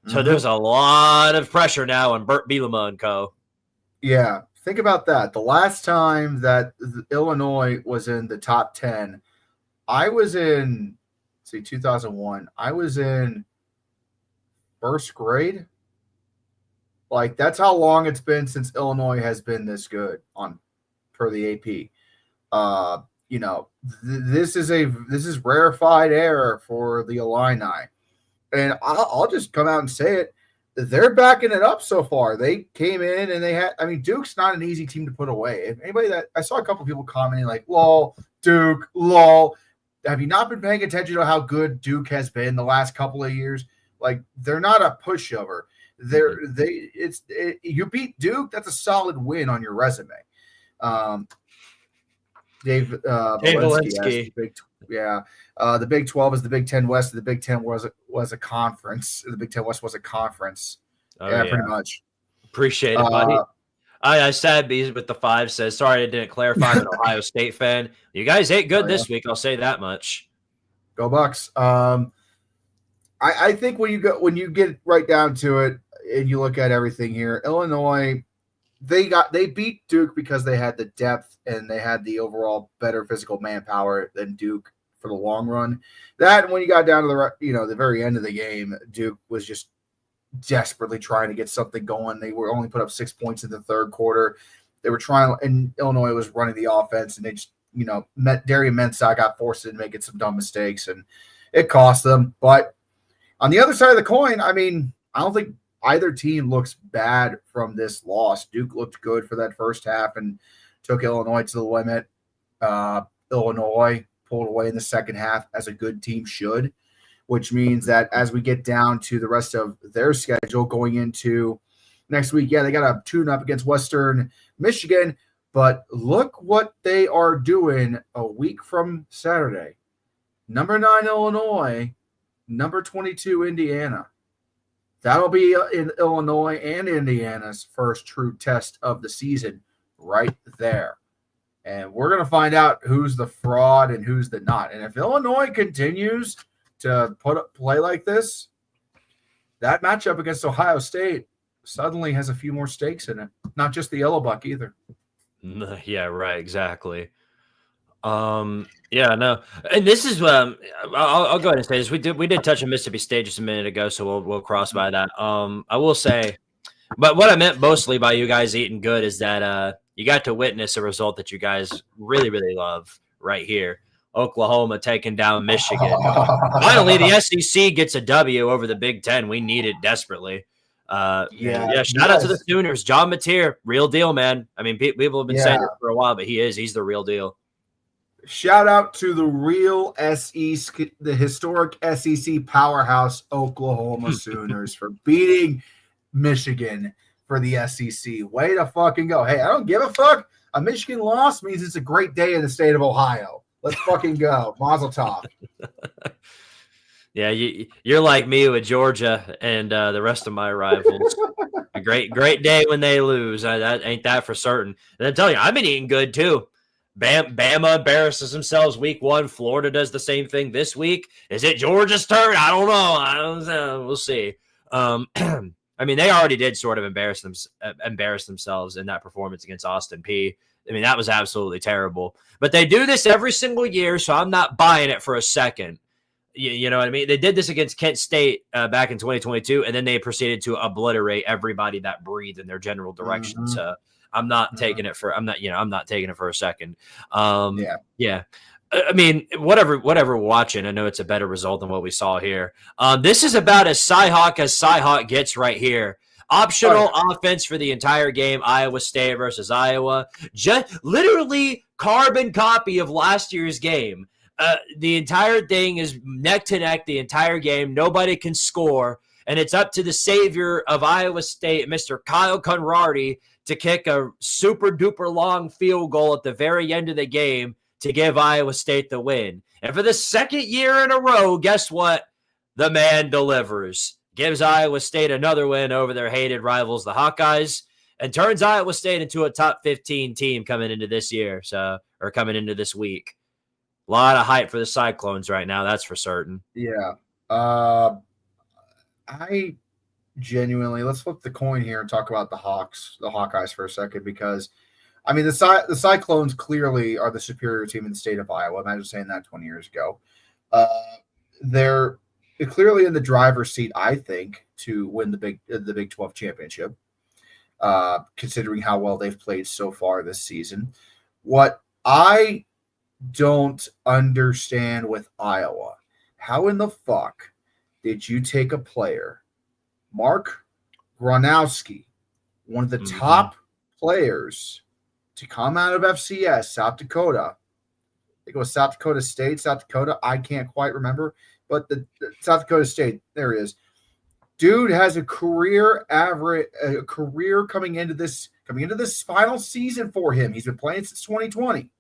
So there's a lot of pressure now on Burt Bielema and co. Yeah, think about that. The last time that Illinois was in the top 10, I was in, 2001. I was in first grade. Like, that's how long it's been since Illinois has been this good per the AP. This is rarefied air for the Illini. And I'll just come out and say it. They're backing it up so far. They came in and Duke's not an easy team to put away. If anybody I saw a couple of people commenting like, lol, Duke, lol. Have you not been paying attention to how good Duke has been the last couple of years? Like, they're not a pushover. You beat Duke, that's a solid win on your resume. Dave Valensky. The Big 12 is the Big 10 West. The Big 10 was a conference. The Big 10 West was a conference. Pretty much. Appreciate it, buddy. I said Bees with the 5 says, sorry I didn't clarify. I'm an Ohio State fan. You guys ate good this week. I'll say that much. Go Bucks. I think when you get right down to it and you look at everything here, Illinois, they beat Duke because they had the depth and they had the overall better physical manpower than Duke for the long run. That, and when you got down to the very end of the game, Duke was just desperately trying to get something going. They were only put up 6 points in the third quarter. They were trying, and Illinois was running the offense, and they just, Darian Mensah got forced into making some dumb mistakes, and it cost them. But on the other side of the coin, I don't think either team looks bad from this loss. Duke looked good for that first half and took Illinois to the limit. Illinois pulled away in the second half, as a good team should, which means that as we get down to the rest of their schedule going into next week, they got a tune-up against Western Michigan, but look what they are doing a week from Saturday. Number 9, Illinois, number 22, Indiana. That'll be in Illinois and Indiana's first true test of the season right there. And we're going to find out who's the fraud and who's the not. And if Illinois continues to play like this, that matchup against Ohio State suddenly has a few more stakes in it. Not just the yellow buck either. Yeah, right. Exactly. Yeah, no. And this is I'll go ahead and say this. We did touch on Mississippi State just a minute ago, so we'll cross by that. I will say, but what I meant mostly by you guys eating good is that you got to witness a result that you guys really, really love right here. Oklahoma taking down Michigan. Finally, the SEC gets a W over the Big Ten. We need it desperately. Shout out to the Sooners. John Napier, real deal, man. People have been saying it for a while, but he's the real deal. Shout out to the real SEC, the historic SEC powerhouse Oklahoma Sooners for beating Michigan for the SEC. Way to fucking go. Hey, I don't give a fuck. A Michigan loss means it's a great day in the state of Ohio. Let's fucking go. Mazel tov. Yeah, you're like me with Georgia and the rest of my rivals. A great day when they lose. That ain't that for certain. And I tell you, I've been eating good too. Bama embarrasses themselves week 1. Florida does the same thing this week. Is it Georgia's turn? I don't know. We'll see. They already did sort of embarrass themselves in that performance against Austin Peay. That was absolutely terrible. But they do this every single year, so I'm not buying it for a second. You know what I mean? They did this against Kent State back in 2022, and then they proceeded to obliterate everybody that breathed in their general direction. Mm-hmm. So I'm not taking it for a second. Yeah. Whatever watching, I know it's a better result than what we saw here. This is about as Cyhawk gets right here. Optional offense for the entire game, Iowa State versus Iowa. Just literally carbon copy of last year's game. The entire thing is neck to neck the entire game. Nobody can score. And it's up to the savior of Iowa State, Mr. Kyle Conradi, to kick a super-duper long field goal at the very end of the game to give Iowa State the win. And for the second year in a row, guess what? The man delivers. Gives Iowa State another win over their hated rivals, the Hawkeyes, and turns Iowa State into a top 15 team coming into this year, or coming into this week. A lot of hype for the Cyclones right now. That's for certain. Yeah. I genuinely, let's flip the coin here and talk about the Hawkeyes for a second, because I mean, the Cyclones clearly are the superior team in the state of Iowa. Imagine saying that 20 years ago. They're clearly in the driver's seat, I think, to win the Big 12 championship, considering how well they've played so far this season. What I don't understand with Iowa, how in the fuck did you take a player, Mark Gronowski, one of the top players to come out of FCS, South Dakota? I think it was South Dakota State, South Dakota. I can't quite remember, but the South Dakota State, there he is. Dude has a career coming into this final season for him. He's been playing since 2020.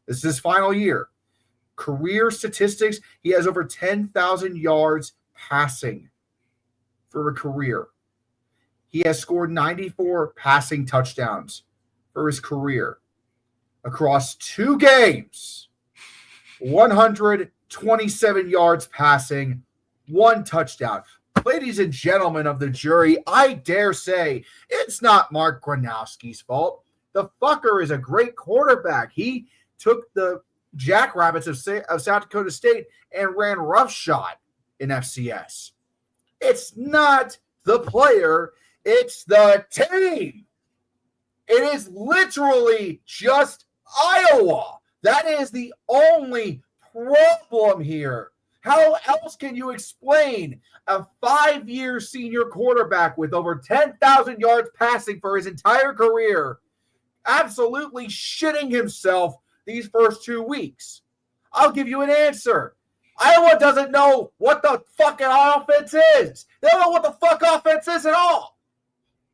This is his final year. Career statistics, he has over 10,000 yards passing for a career. He has scored 94 passing touchdowns for his career across 2 games. 127 yards passing, 1 touchdown. Ladies and gentlemen of the jury, I dare say it's not Mark Gronowski's fault. The fucker is a great quarterback. He took the Jackrabbits of South Dakota State and ran roughshod in FCS. It's not the player, it's the team. It is literally just Iowa. That is the only problem here. How else can you explain a 5-year senior quarterback with over 10,000 yards passing for his entire career absolutely shitting himself these first 2 weeks? I'll give you an answer. Iowa doesn't know what the fucking offense is. They don't know what the fuck offense is at all.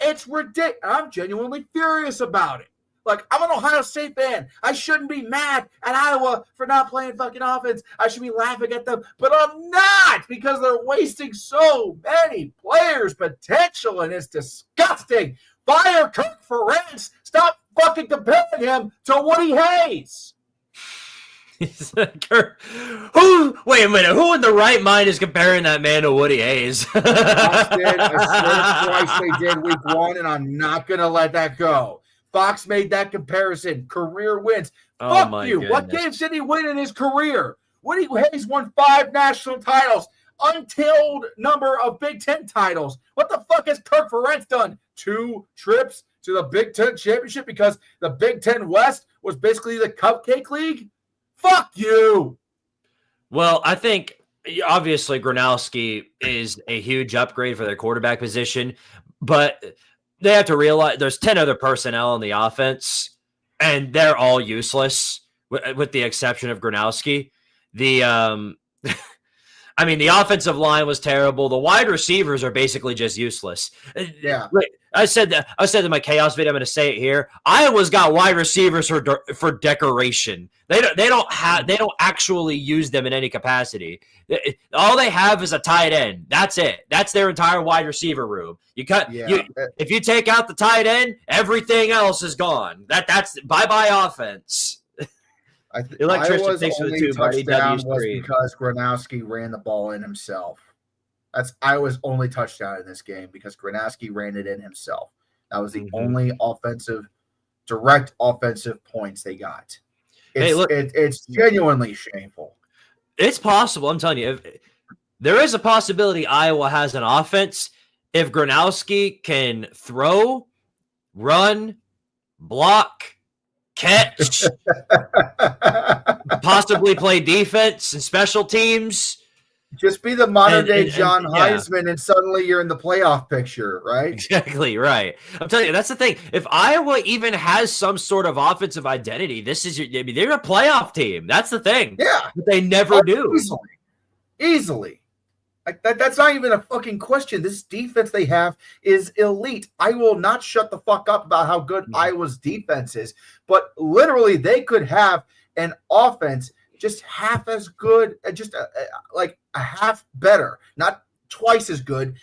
It's ridiculous. I'm genuinely furious about it. Like, I'm an Ohio State fan. I shouldn't be mad at Iowa for not playing fucking offense. I should be laughing at them, but I'm not, because they're wasting so many players' potential, and it's disgusting. Fire Kirk Ferentz. Stop fucking comparing him to Woody Hayes. Wait a minute. Who in the right mind is comparing that man to Woody Hayes? Fox did. I swear twice they did week 1, and I'm not going to let that go. Fox made that comparison. Career wins. Fuck you. Goodness. What games did he win in his career? Woody Hayes won 5 national titles, untold number of Big Ten titles. What the fuck has Kirk Ferentz done? 2 trips to the Big Ten championship because the Big Ten West was basically the cupcake league? Fuck you. Well, I think obviously Gronowski is a huge upgrade for their quarterback position, but they have to realize there's 10 other personnel in the offense, and they're all useless with the exception of Gronowski. The offensive line was terrible. The wide receivers are basically just useless. Yeah. I said in my chaos video, I'm going to say it here. Iowa's got wide receivers for decoration. They don't actually use them in any capacity. All they have is a tight end. That's it. That's their entire wide receiver room. If you take out the tight end, everything else is gone. That's bye-bye offense. Iowa's only touchdown was because Gronowski ran the ball in himself. That's Iowa's only touchdown in this game, because Gronowski ran it in himself. That was the only direct offensive points they got. It's genuinely shameful. It's possible. I'm telling you, there is a possibility Iowa has an offense if Gronowski can throw, run, block, catch, possibly play defense and special teams. Just be the modern-day John Heisman, and suddenly you're in the playoff picture, right? Exactly, right. I'm telling you, that's the thing. If Iowa even has some sort of offensive identity, they're a playoff team. That's the thing. Yeah. But they never do. Easily. That's not even a fucking question. This defense they have is elite. I will not shut the fuck up about how good Iowa's defense is, but literally they could have an offense just half as good, just like a half better, not twice as good,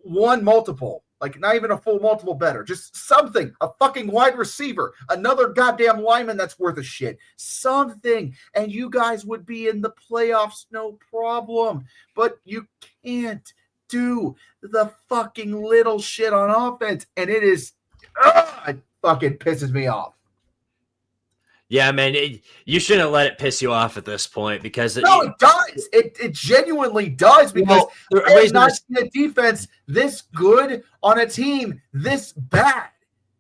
one multiple. Like, not even a full multiple better. Just something. A fucking wide receiver. Another goddamn lineman that's worth a shit. Something. And you guys would be in the playoffs, no problem. But you can't do the fucking little shit on offense. And it is... it fucking pisses me off. Yeah, man, you shouldn't let it piss you off at this point because it does. It genuinely does because I have not seen a defense this good on a team this bad.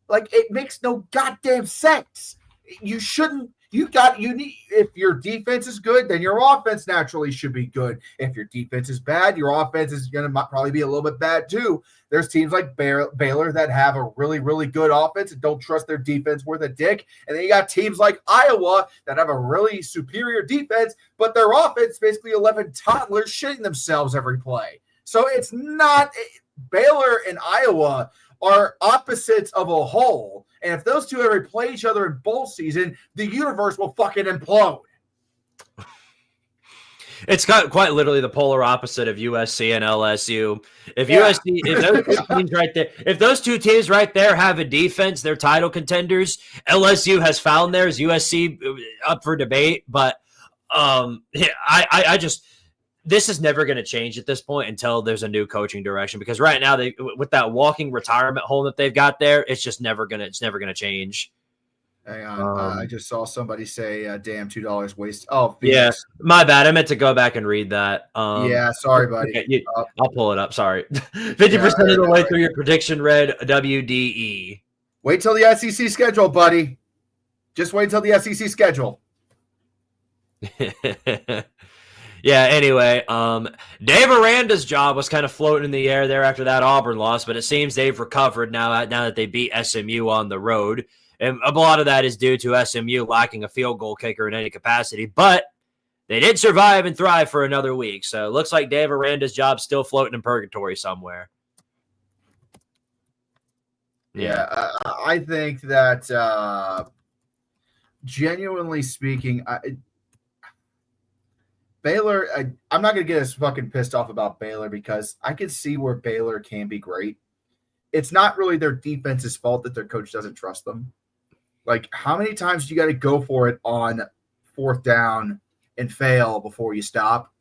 Like, it makes no goddamn sense. You shouldn't. You need. If your defense is good, then your offense naturally should be good. If your defense is bad, your offense is going to probably be a little bit bad too. There's teams like Baylor that have a really, really good offense and don't trust their defense worth a dick. And then you got teams like Iowa that have a really superior defense, but their offense basically 11 toddlers shitting themselves every play. So it's not Baylor and Iowa are opposites of a whole. And if those two ever play each other in bowl season, the universe will fucking implode. It's got quite literally the polar opposite of USC and LSU. If those two teams right there have a defense, they're title contenders. LSU has found theirs. USC up for debate, but I just this is never going to change at this point until there's a new coaching direction. Because right now, with that walking retirement home that they've got there, it's just never gonna change. Hang on, I just saw somebody say, "Damn, $2 waste." Oh, yeah, my bad. I meant to go back and read that. Yeah, sorry, buddy. Okay, I'll pull it up. Sorry, 50% of the way through your prediction read WDE. Wait till the SEC schedule, buddy. Just wait till the SEC schedule. Yeah, anyway, Dave Aranda's job was kind of floating in the air there after that Auburn loss, but it seems they've recovered now that they beat SMU on the road. And a lot of that is due to SMU lacking a field goal kicker in any capacity, but they did survive and thrive for another week. So it looks like Dave Aranda's job's still floating in purgatory somewhere. Yeah, I think that genuinely speaking, Baylor, I'm not going to get as fucking pissed off about Baylor because I can see where Baylor can be great. It's not really their defense's fault that their coach doesn't trust them. Like, how many times do you got to go for it on fourth down and fail before you stop?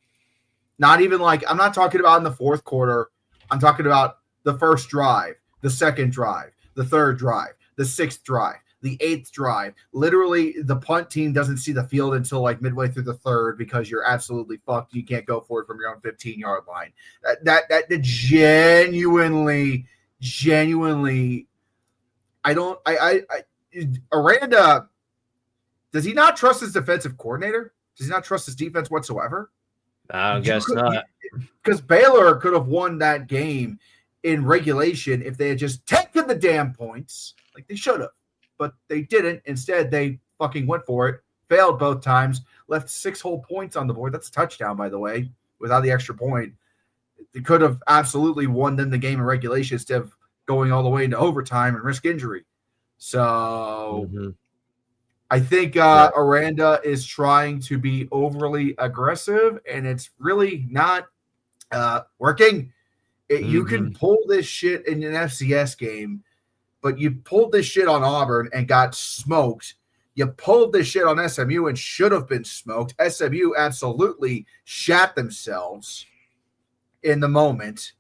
Not even like, I'm not talking about in the fourth quarter. I'm talking about the first drive, the second drive, the third drive, the sixth drive, the eighth drive. Literally, the punt team doesn't see the field until like midway through the third because you're absolutely fucked. You can't go for it from your own 15-yard line. That genuinely, Aranda, does he not trust his defensive coordinator? Does he not trust his defense whatsoever? I guess not. Because Baylor could have won that game in regulation if they had just taken the damn points like they should have. But they didn't. Instead, they fucking went for it, failed both times, left 6 whole points on the board. That's a touchdown, by the way, without the extra point. They could have absolutely won them the game in regulation instead of going all the way into overtime and risk injury. So I think Aranda is trying to be overly aggressive, and it's really not working. You can pull this shit in an FCS game, but you pulled this shit on Auburn and got smoked. You pulled this shit on SMU and should have been smoked. SMU absolutely shat themselves in the moment.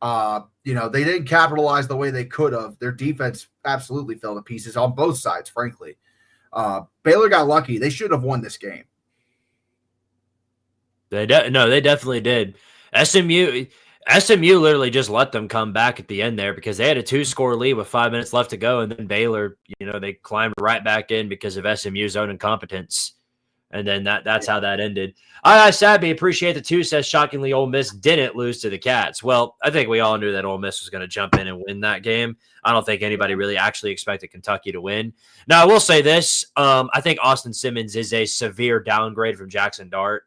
They didn't capitalize the way they could have. Their defense absolutely fell to pieces on both sides, frankly. Baylor got lucky. They should have won this game. They definitely did. SMU literally just let them come back at the end there because they had a 2-score lead with 5 minutes left to go, and then Baylor, they climbed right back in because of SMU's own incompetence, and then that's how that ended. Sabby, appreciate the 2, says shockingly Ole Miss didn't lose to the Cats. Well, I think we all knew that Ole Miss was going to jump in and win that game. I don't think anybody really actually expected Kentucky to win. Now, I will say this. I think Austin Simmons is a severe downgrade from Jackson Dart.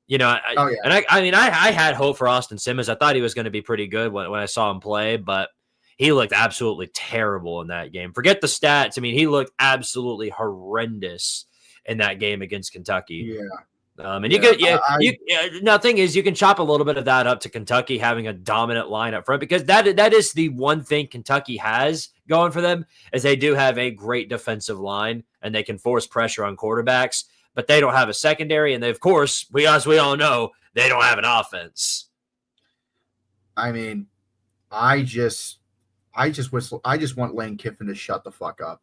I had hope for Austin Simmons. I thought he was going to be pretty good when I saw him play, but he looked absolutely terrible in that game. Forget the stats. I mean, he looked absolutely horrendous in that game against Kentucky. Yeah. And you could, now thing is, you can chop a little bit of that up to Kentucky having a dominant line up front, because that is the one thing Kentucky has going for them, is they do have a great defensive line and they can force pressure on quarterbacks, but they don't have a secondary. And they, of course, as we all know, they don't have an offense. I mean, I just want Lane Kiffin to shut the fuck up.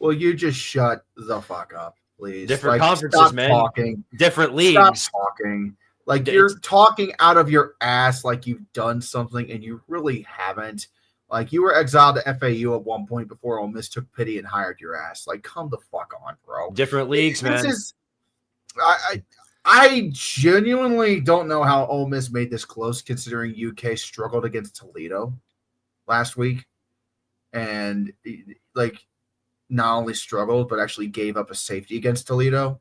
Well, you just shut the fuck up, please. Different conferences, man. Talking. Different leagues. Stop talking. Like, you're talking out of your ass like you've done something and you really haven't. Like, you were exiled to FAU at one point before Ole Miss took pity and hired your ass. Like, come the fuck on, bro. Different leagues, man. I genuinely don't know how Ole Miss made this close, considering UK struggled against Toledo last week. And, like, not only struggled, but actually gave up a safety against Toledo.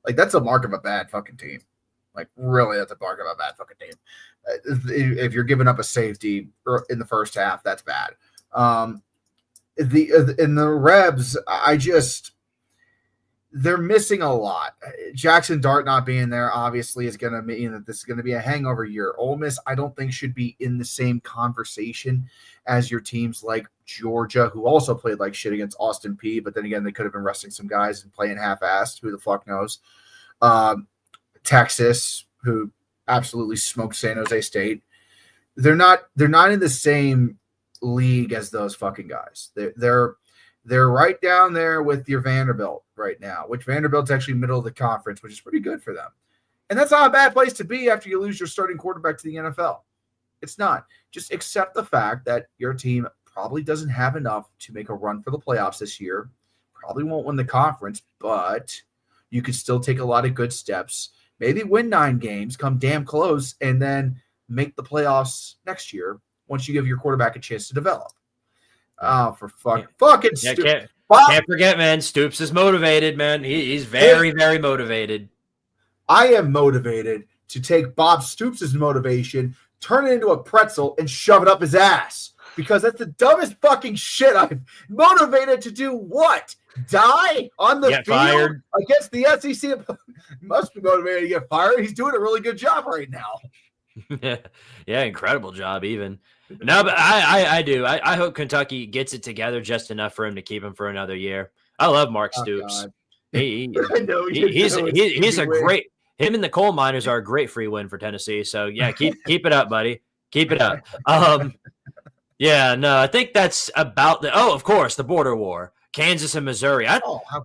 Like, that's a mark of a bad fucking team. Like, really, that's a mark of a bad fucking team. If you're giving up a safety in the first half, that's bad. In the Rebs, they're missing a lot. Jackson Dart not being there obviously is going to mean that this is going to be a hangover year. Ole Miss, I don't think, should be in the same conversation as your teams like Georgia, who also played like shit against Austin Peay, but then again, they could have been resting some guys and playing half-assed. Who the fuck knows? Texas, who absolutely smoked San Jose State. They're not in the same league as those fucking guys. They're right down there with your Vanderbilt right now, which Vanderbilt's actually middle of the conference, which is pretty good for them. And that's not a bad place to be after you lose your starting quarterback to the NFL. It's not. Just accept the fact that your team probably doesn't have enough to make a run for the playoffs this year. Probably won't win the conference, but you could still take a lot of good steps. Maybe win 9 games, come damn close, and then make the playoffs next year once you give your quarterback a chance to develop. Oh, for fucking Stoops. Can't forget, man. Stoops is motivated, man. He's very, very motivated. I am motivated to take Bob Stoops' motivation, turn it into a pretzel, and shove it up his ass. Because that's the dumbest fucking shit. I'm motivated to do what? Die on the field fired against the SEC? Must be motivated to get fired. He's doing a really good job right now. Yeah, incredible job even. No, but I do. I hope Kentucky gets it together just enough for him to keep him for another year. I love Mark Stoops. He's a great. Him and the coal miners are a great free win for Tennessee. So yeah, keep it up, buddy. Keep it up. Yeah, no, I think that's about the. Oh, of course, the border war, Kansas and Missouri.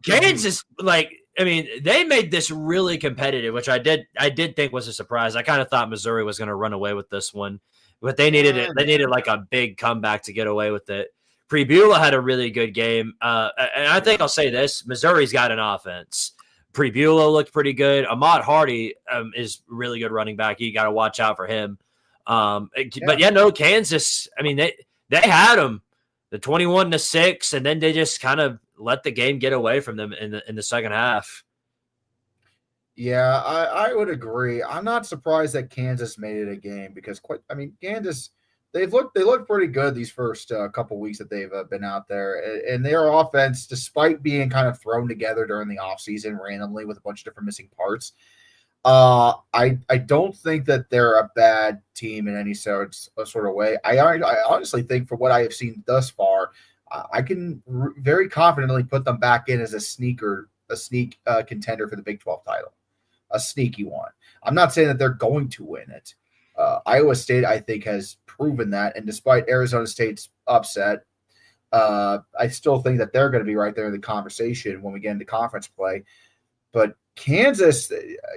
Kansas, they made this really competitive, which I did think was a surprise. I kind of thought Missouri was going to run away with this one, but they needed it. They needed like a big comeback to get away with it. Prebula had a really good game, and I think I'll say this: Missouri's got an offense. Prebula looked pretty good. Ahmad Hardy is really good running back. You got to watch out for him. But yeah, no, Kansas. I mean, they had them, the 21-6, and then they just kind of let the game get away from them in the second half. Yeah, I would agree. I'm not surprised that Kansas made it a game because Kansas, they looked pretty good these first couple weeks that they've been out there, and their offense, despite being kind of thrown together during the offseason randomly with a bunch of different missing parts. I don't think that they're a bad team in any sort of way. I honestly think, for what I have seen thus far, I can very confidently put them back in as a sneak contender for the Big 12 title, a sneaky one. I'm not saying that they're going to win it. Iowa State, I think, has proven that, and despite Arizona State's upset, I still think that they're going to be right there in the conversation when we get into conference play. But Kansas,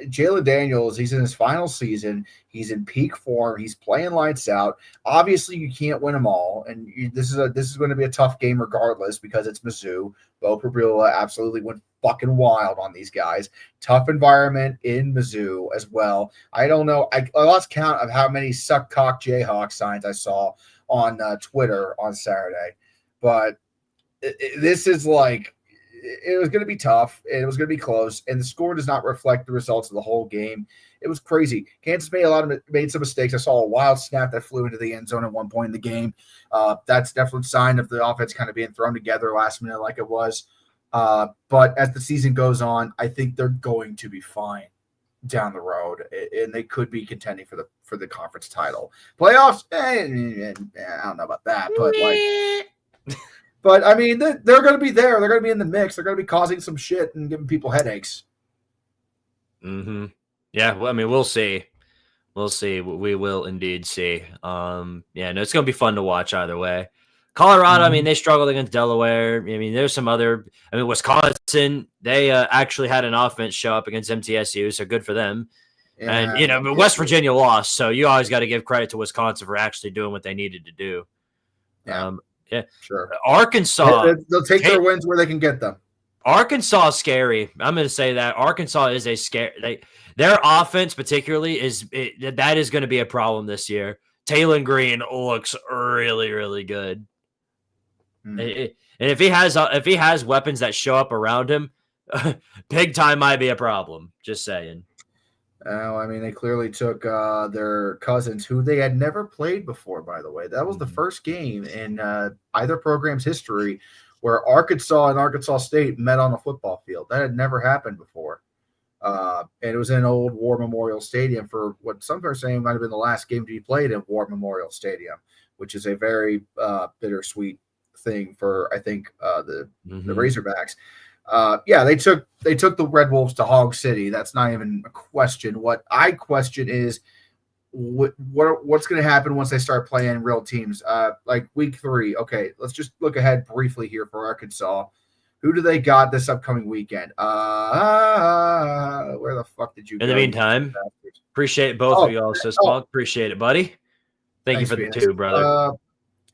Jalen Daniels, he's in his final season. He's in peak form. He's playing lights out. Obviously, you can't win them all, and this is going to be a tough game regardless because it's Mizzou. Bo Pribula absolutely went fucking wild on these guys. Tough environment in Mizzou as well. I don't know. I lost count of how many suck cock Jayhawk signs I saw on Twitter on Saturday, but this is like. It was going to be tough, and it was going to be close, and the score does not reflect the results of the whole game. It was crazy. Kansas made some mistakes. I saw a wild snap that flew into the end zone at one point in the game. That's definitely a sign of the offense kind of being thrown together last minute like it was. But as the season goes on, I think they're going to be fine down the road, and they could be contending for the conference title. Playoffs, I don't know about that, but I mean, they're going to be there. They're going to be in the mix. They're going to be causing some shit and giving people headaches. Mm-hmm. Yeah, well, I mean, we'll see. We'll see. We will indeed see. No, it's going to be fun to watch either way. Colorado, I mean, they struggled against Delaware. I mean, there's some other – I mean, Wisconsin, they actually had an offense show up against MTSU, so good for them. Yeah, and, but West Virginia lost, so you always got to give credit to Wisconsin for actually doing what they needed to do. Yeah, sure. Arkansas – They'll take their wins where they can get them. Arkansas is scary. I'm going to say that. Arkansas is a scary their offense particularly that is going to be a problem this year. Taylon Green looks really, really good. And if he has weapons that show up around him, big time might be a problem. Just saying. I mean, they clearly took their cousins, who they had never played before, by the way. That was the first game in either program's history where Arkansas and Arkansas State met on a football field. That had never happened before. And it was in old War Memorial Stadium for what some are saying might have been the last game to be played in War Memorial Stadium, which is a very bittersweet thing for, I think, the Razorbacks. They took the Red Wolves to Hog City. That's not even a question. What I question is what's going to happen once they start playing real teams, like week 3. Okay, let's just look ahead briefly here for Arkansas. Who do they got this upcoming weekend? Where the fuck did you go? In the meantime, appreciate both of you all, Sismonk. Appreciate it, buddy. Thanks you for the 2, brother.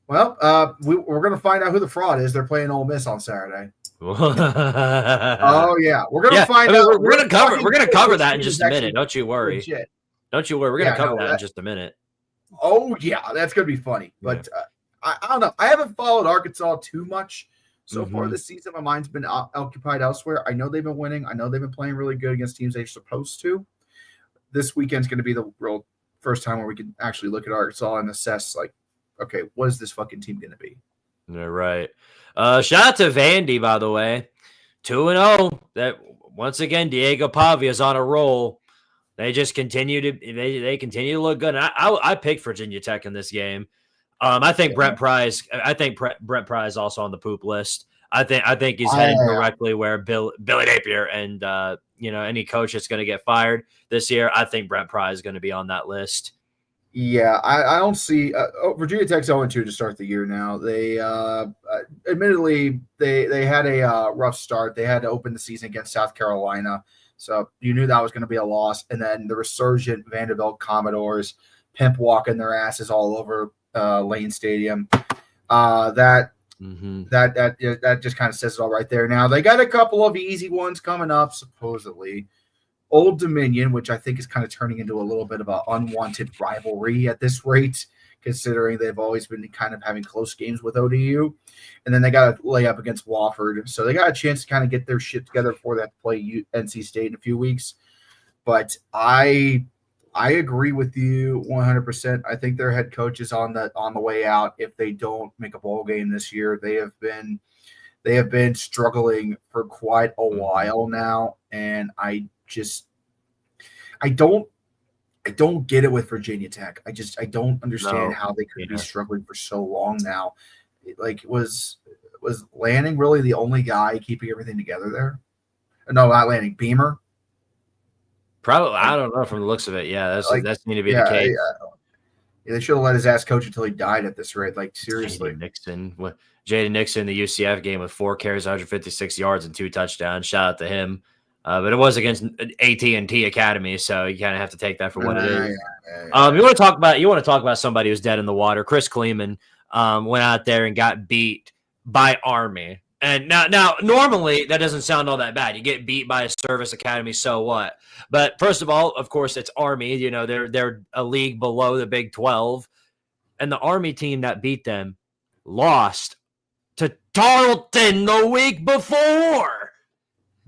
We're going to find out who the fraud is. They're playing Ole Miss on Saturday. Oh yeah, we're going to find out. We're going to cover that in just a minute. Don't you worry. Legit. Don't you worry. We're going to cover that in just a minute. Oh yeah, that's going to be funny. But I don't know. I haven't followed Arkansas too much so far this season. My mind's been occupied elsewhere. I know they've been winning. I know they've been playing really good against teams they're supposed to. This weekend's going to be the real first time where we can actually look at Arkansas and assess, like, okay, what is this fucking team going to be? Yeah, right. Shout out to Vandy, by the way. 2-0. That once again, Diego Pavia's on a roll. They just continue to they continue to look good. And I picked Virginia Tech in this game. I think Brent Pryce. I think Brent Pryce is also on the poop list. I think he's headed directly where Billy Napier and any coach that's going to get fired this year. I think Brent Pryce is going to be on that list. Yeah, I don't see Virginia Tech's 0-2 to start the year now. They admittedly they had a rough start. They had to open the season against South Carolina, so you knew that was going to be a loss. And then the resurgent Vanderbilt Commodores pimp walking their asses all over Lane Stadium. That just kind of says it all right there. Now they got a couple of easy ones coming up, supposedly. Old Dominion, which I think is kind of turning into a little bit of an unwanted rivalry at this rate, considering they've always been kind of having close games with ODU. And then they got to lay up against Wofford. So they got a chance to kind of get their shit together before they have to play NC State in a few weeks. But I agree with you 100%. I think their head coach is on the way out if they don't make a bowl game this year. They have been struggling for quite a while now, and I don't get it with Virginia Tech. I don't understand how they could be struggling for so long now. Like, was Lanning really the only guy keeping everything together there? No, not Lanning. Beamer. Probably, I don't know from the looks of it. Yeah, that's need to be the case. Yeah, they should have let his ass coach until he died at this rate. Like, seriously. Jaden Nixon, the UCF game with 4 carries, 156 yards, and 2 touchdowns. Shout out to him. But it was against AT&T Academy, so you kind of have to take that for what it is. You want to talk about somebody who's dead in the water. Chris Kleeman went out there and got beat by Army. And now, normally that doesn't sound all that bad. You get beat by a service academy, so what? But first of all, of course, it's Army. You know, they're a league below the Big 12, and the Army team that beat them lost to Tarleton the week before.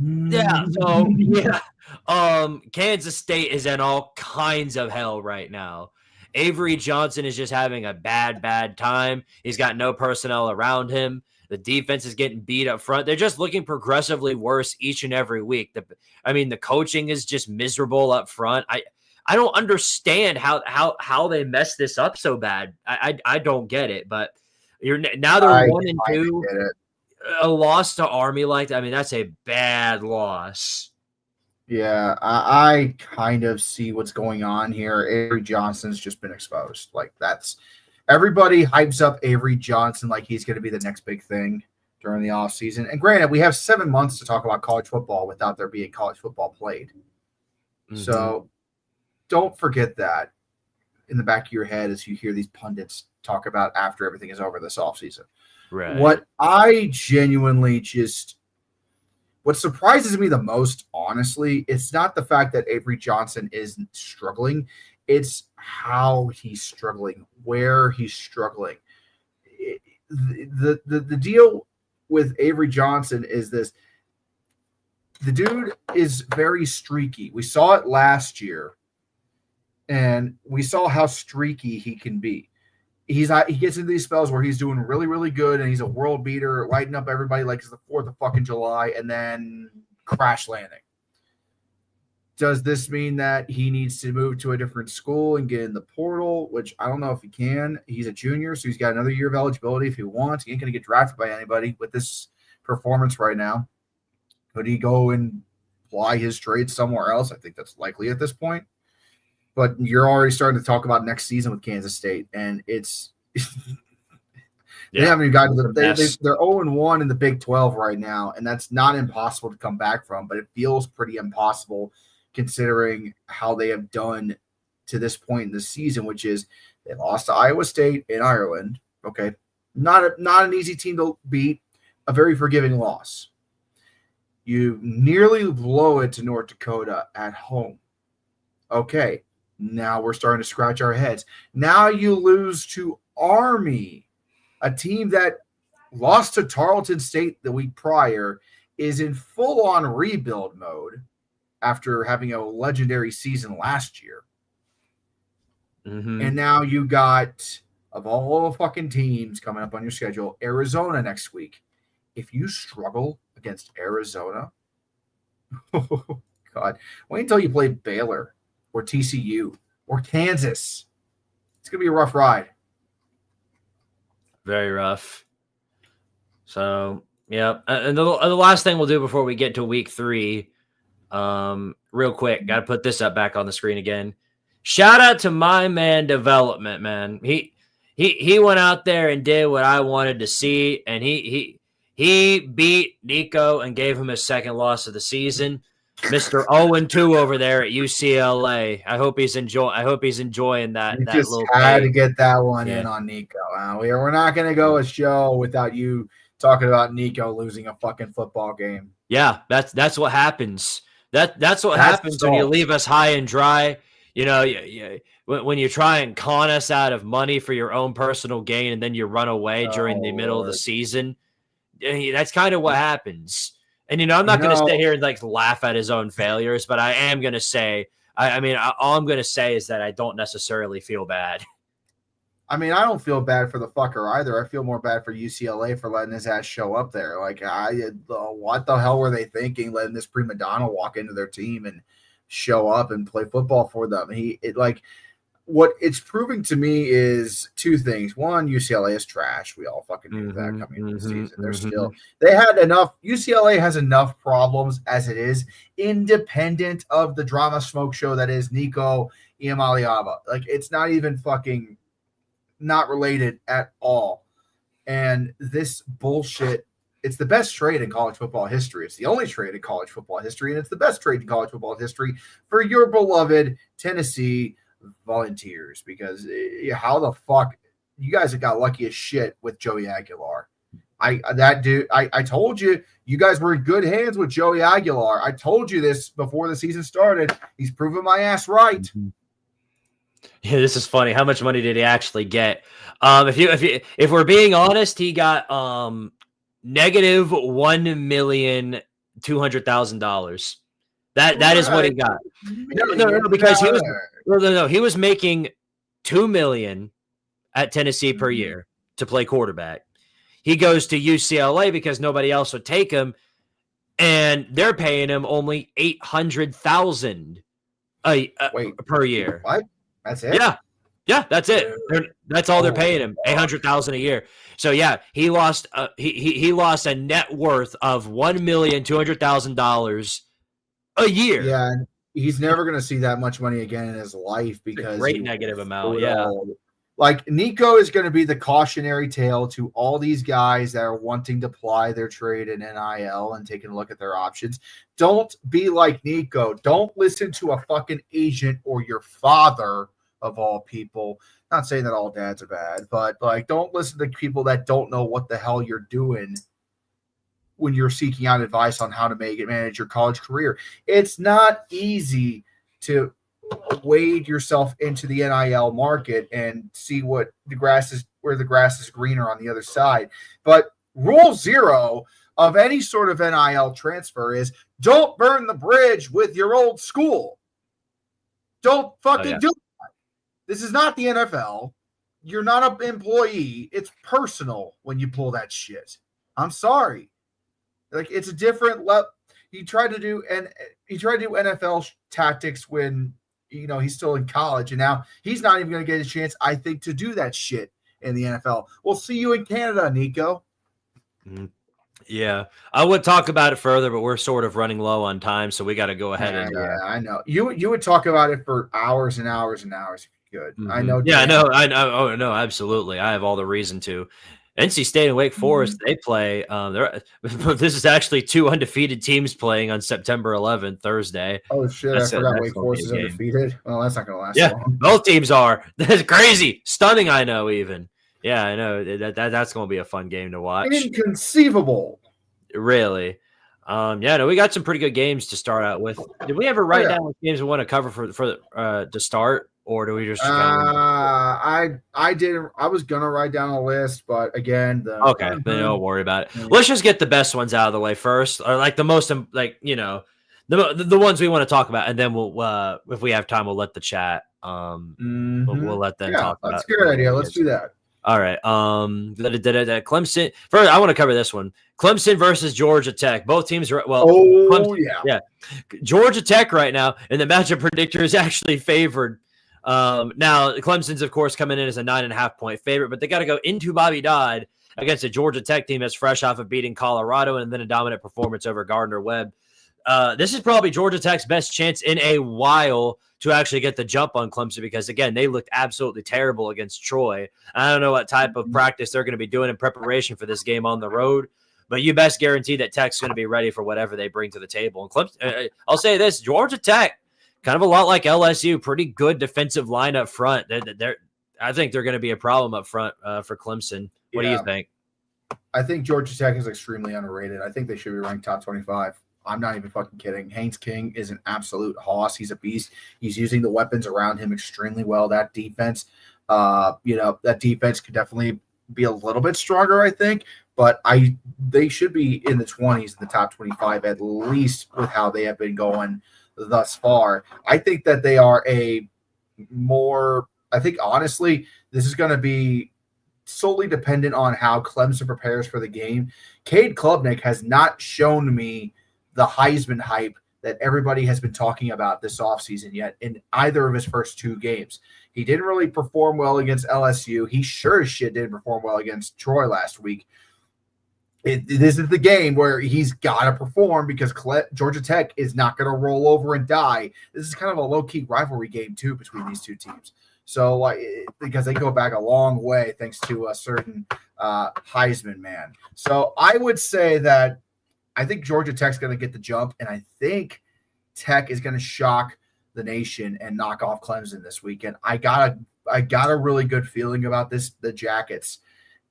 Yeah, so Kansas State is in all kinds of hell right now. Avery Johnson is just having a bad time. He's got no personnel around him. The defense is getting beat up front. They're just looking progressively worse each and every week. The coaching is just miserable up front. I don't understand how they messed this up so bad. I don't get it. But now they're 1-2. A loss to Army that's a bad loss. Yeah, I kind of see what's going on here. Avery Johnson's just been exposed. Everybody hypes up Avery Johnson like he's going to be the next big thing during the offseason. And granted, we have 7 months to talk about college football without there being college football played. Mm-hmm. So don't forget that in the back of your head as you hear these pundits talk about after everything is over this offseason. Right. What I genuinely what surprises me the most, honestly, it's not the fact that Avery Johnson is struggling. It's how he's struggling, where he's struggling. The deal with Avery Johnson is this. The dude is very streaky. We saw it last year, and we saw how streaky he can be. He gets into these spells where he's doing really, really good, and he's a world beater, lighting up everybody like it's the 4th of fucking July, and then crash landing. Does this mean that he needs to move to a different school and get in the portal, which I don't know if he can. He's a junior, so he's got another year of eligibility if he wants. He ain't going to get drafted by anybody with this performance right now. Could he go and ply his trade somewhere else? I think that's likely at this point. But you're already starting to talk about next season with Kansas State, and it's they haven't even gotten to they're 0-1 in the Big 12 right now, and that's not impossible to come back from, but it feels pretty impossible considering how they have done to this point in the season, which is they lost to Iowa State in Ireland. Okay, not an easy team to beat, a very forgiving loss. You nearly blow it to North Dakota at home. Okay. Now we're starting to scratch our heads. Now you lose to Army, a team that lost to Tarleton State the week prior, is in full-on rebuild mode after having a legendary season last year. Mm-hmm. And now you got, of all the fucking teams coming up on your schedule, Arizona next week. If you struggle against Arizona, oh, God, wait until you play Baylor or TCU, or Kansas. It's going to be a rough ride. Very rough. So, yeah. And the last thing we'll do before we get to week 3, real quick, got to put this up back on the screen again. Shout out to my man Development, man. He went out there and did what I wanted to see, and he beat Nico and gave him his second loss of the season. Mr. 0-2 over there at UCLA. I hope he's enjoying that. You that just little had pay. to get that one in on Nico. We're not going to go a show without you talking about Nico losing a fucking football game. Yeah, that's what happens. That's what happens when you leave us high and dry. You know, when you try and con us out of money for your own personal gain, and then you run away during the middle of the season. That's kind of what happens. And, I'm not going to sit here and laugh at his own failures, but I am going to say, all I'm going to say is that I don't necessarily feel bad. I don't feel bad for the fucker either. I feel more bad for UCLA for letting his ass show up there. What the hell were they thinking, letting this prima donna walk into their team and show up and play football for them? What it's proving to me is 2 things. One, UCLA is trash. We all fucking knew that coming into the season. UCLA has enough problems as it is, independent of the drama smoke show that is Nico Iamaleava. It's not even fucking not related at all. And this bullshit, it's the best trade in college football history. It's the only trade in college football history, and it's the best trade in college football history for your beloved Tennessee Volunteers, because how the fuck you guys have got lucky as shit with Joey Aguilar. I told you guys were in good hands with Joey Aguilar. I told you this before the season started. He's proven my ass right. Yeah, this is funny. How much money did he actually get? If we're being honest, he got negative $1,200,000. That is what he got. No, because he was making $2 million at Tennessee per year to play quarterback. he goes to UCLA because nobody else would take him, and they're paying him only $800,000 per year. What? That's it? Yeah, that's it. That's all they're paying him, $800,000 a year. So yeah, he lost he lost a net worth of $1,200,000 a year. Yeah, and he's never going to see that much money again in his life because great negative amount. Yeah, like Nico is going to be the cautionary tale to all these guys that are wanting to ply their trade in NIL and taking a look at their options. Don't be like Nico. Don't listen to a fucking agent or your father, of all people. Not saying that all dads are bad, but like, don't listen to people that don't know what the hell you're doing when you're seeking out advice on how to manage your college career. It's not easy to wade yourself into the NIL market and see where the grass is greener on the other side. But rule 0 of any sort of NIL transfer is don't burn the bridge with your old school. Don't fucking do it. This is not the NFL. You're not an employee. It's personal when you pull that shit. I'm sorry. Like, it's a different level. He tried to do NFL tactics when, you know, he's still in college, and now he's not even going to get a chance, I think, to do that shit in the NFL. We'll see you in Canada, Nico. Yeah, I would talk about it further, but we're sort of running low on time, so we got to go ahead Yeah, I know. You would talk about it for hours and hours and hours. Good. Mm-hmm. I know. Yeah, no, I know. Oh no, absolutely. I have all the reason to. NC State and Wake Forest, they play. This is actually 2 undefeated teams playing on September 11th, Thursday. Oh shit! I forgot Wake Forest is undefeated. Well, that's not going to last long. Both teams are. That's crazy, stunning. I know. Even I know that's going to be a fun game to watch. Inconceivable. Really. No, we got some pretty good games to start out with. Did we ever write down what games we want to cover for to start? Or do we just? I did. I was gonna write down a list, but again, then don't worry about it. Let's just get the best ones out of the way first, or like the most, like, you know, the ones we want to talk about, and then we'll, if we have time, we'll let the chat. We'll let them talk. That's a good idea. Let's do that. All right. Clemson. First, I want to cover this one. Clemson versus Georgia Tech. Both teams are Clemson, yeah. Georgia Tech right now, and the matchup predictor is actually favored. Now Clemson's of course coming in as a 9.5-point favorite, but they got to go into Bobby Dodd against a Georgia Tech team that's fresh off of beating Colorado and then a dominant performance over Gardner Webb. This is probably Georgia Tech's best chance in a while to actually get the jump on Clemson because, again, they looked absolutely terrible against Troy. I don't know what type of practice they're going to be doing in preparation for this game on the road, but you best guarantee that Tech's going to be ready for whatever they bring to the table. And Clemson, I'll say this, Georgia Tech, kind of a lot like LSU, pretty good defensive line up front. I think they're going to be a problem up front for Clemson. What do you think? I think Georgia Tech is extremely underrated. I think they should be ranked top 25. I'm not even fucking kidding. Haynes King is an absolute hoss. He's a beast. He's using the weapons around him extremely well. That defense, that defense could definitely be a little bit stronger, I think. But they should be in the 20s, in the top 25 at least, with how they have been going thus far. I think that they are honestly, this is going to be solely dependent on how Clemson prepares for the game. Cade Klubnik has not shown me the Heisman hype that everybody has been talking about this offseason yet in either of his first 2 games. He didn't really perform well against LSU. He sure as shit didn't perform well against Troy last week. This is the game where he's got to perform because Georgia Tech is not going to roll over and die. This is kind of a low-key rivalry game, too, between these 2 teams. So, because they go back a long way thanks to a certain Heisman man. So, I would say that I think Georgia Tech's going to get the jump, and I think Tech is going to shock the nation and knock off Clemson this weekend. I got a really good feeling about the Jackets.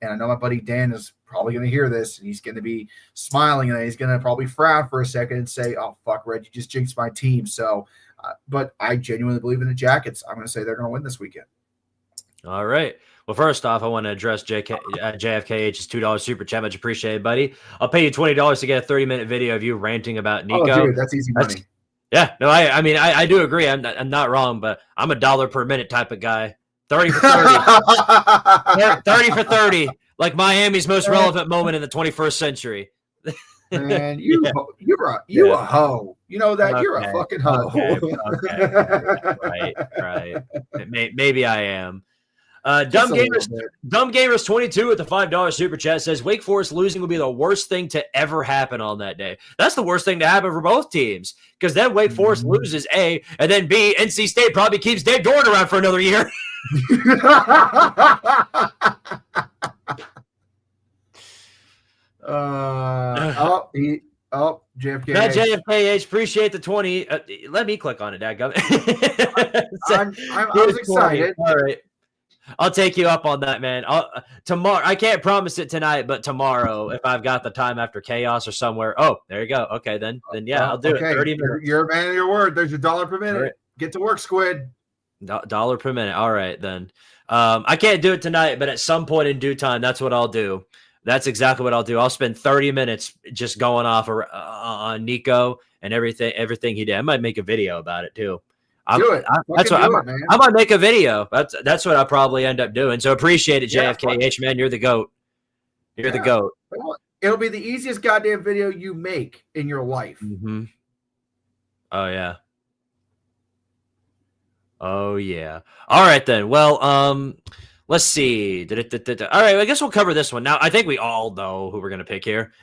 And I know my buddy Dan is probably going to hear this, and he's going to be smiling, and he's going to probably frown for a second and say, "Oh, fuck, Red, you just jinxed my team." So, but I genuinely believe in the Jackets. I'm going to say they're going to win this weekend. All right. Well, first off, I want to address JFKH's $2 super chat. Much appreciated, buddy. I'll pay you $20 to get a 30-minute video of you ranting about Nico. Oh, dude, that's easy money. I do agree. I'm not wrong, but I'm a $1 per minute type of guy. 30 for 30. 30 for 30. like Miami's most relevant moment in the 21st century. Man, you're a hoe. You know that you're a fucking hoe. Right. Maybe I am. Dumb Gamers 22 with the $5 super chat says Wake Forest losing would be the worst thing to ever happen on that day. That's the worst thing to happen for both teams, because then Wake Forest loses A, and then B, NC State probably keeps Dave Jordan around for another year. JFKH. That JFKH, appreciate the 20. Let me click on it, dadgummit. I was excited. All right. I'll take you up on that, man. Tomorrow, I can't promise it tonight, but tomorrow, if I've got the time after chaos or somewhere. Oh, there you go. Okay, then yeah, I'll do it. 30 minutes. You're a man of your word. There's your $1 per minute. Right. Get to work, Squid. $1 per minute. All right, then. I can't do it tonight, but at some point in due time, that's what I'll do. That's exactly what I'll do. I'll spend 30 minutes just going off on Nico and everything he did. I might make a video about it too. I might make a video. That's what I'll probably end up doing. So appreciate it, JFKH, man. You're the GOAT. You're the GOAT. It'll be the easiest goddamn video you make in your life. Mm-hmm. Oh yeah. Oh yeah. All right then. Well, let's see. All right, I guess we'll cover this one. Now, I think we all know who we're going to pick here.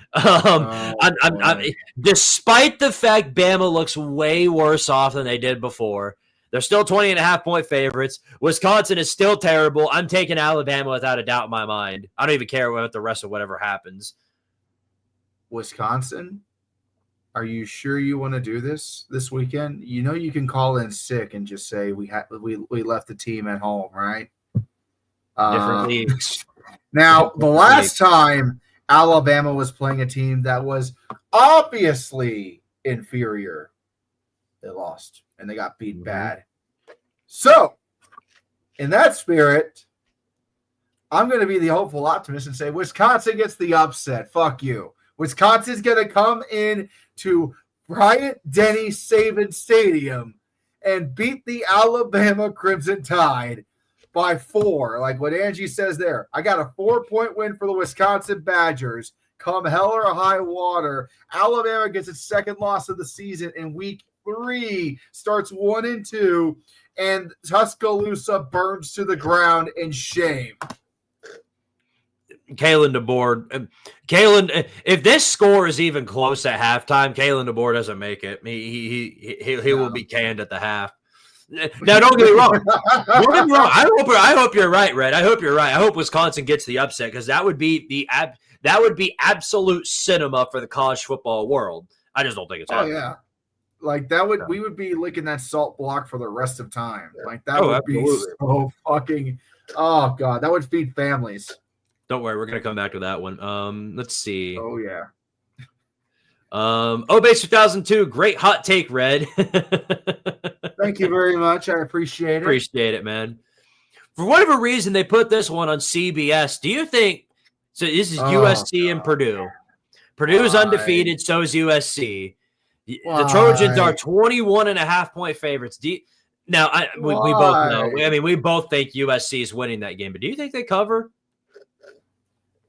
Despite the fact Bama looks way worse off than they did before, they're still 20.5-point favorites. Wisconsin is still terrible. I'm taking Alabama without a doubt in my mind. I don't even care about the rest of whatever happens. Wisconsin? Are you sure you want to do this weekend? You know you can call in sick and just say we left the team at home, right? Different leagues. Now, the last time Alabama was playing a team that was obviously inferior, they lost and they got beat bad. So, in that spirit, I'm going to be the hopeful optimist and say Wisconsin gets the upset. Fuck you. Wisconsin's going to come in to Bryant-Denny Saban Stadium and beat the Alabama Crimson Tide by 4, like what Angie says there. I got a 4-point win for the Wisconsin Badgers. Come hell or high water, Alabama gets its second loss of the season in week 3, starts 1-2, and Tuscaloosa burns to the ground in shame. Kalen DeBoer. Kalen, if this score is even close at halftime, Kalen DeBoer doesn't make it. He will be canned at the half. Now, don't get me wrong. I hope you're right, Red. I hope you're right. I hope Wisconsin gets the upset, because that would be absolute cinema for the college football world. I just don't think it's happening. Yeah. Like we would be licking that salt block for the rest of time. Like that would be so fucking. Oh God, that would feed families. Don't worry, we're gonna come back to that one. Let's see. Oh yeah. Base 2002, great hot take, Red. Thank you very much. I appreciate it. Appreciate it, man. For whatever reason, they put this one on CBS. Do you think? So this is USC and Purdue. Purdue's undefeated, so is USC. The Trojans are 21.5-point favorites. Now, we both know. I mean, we both think USC is winning that game, but do you think they cover?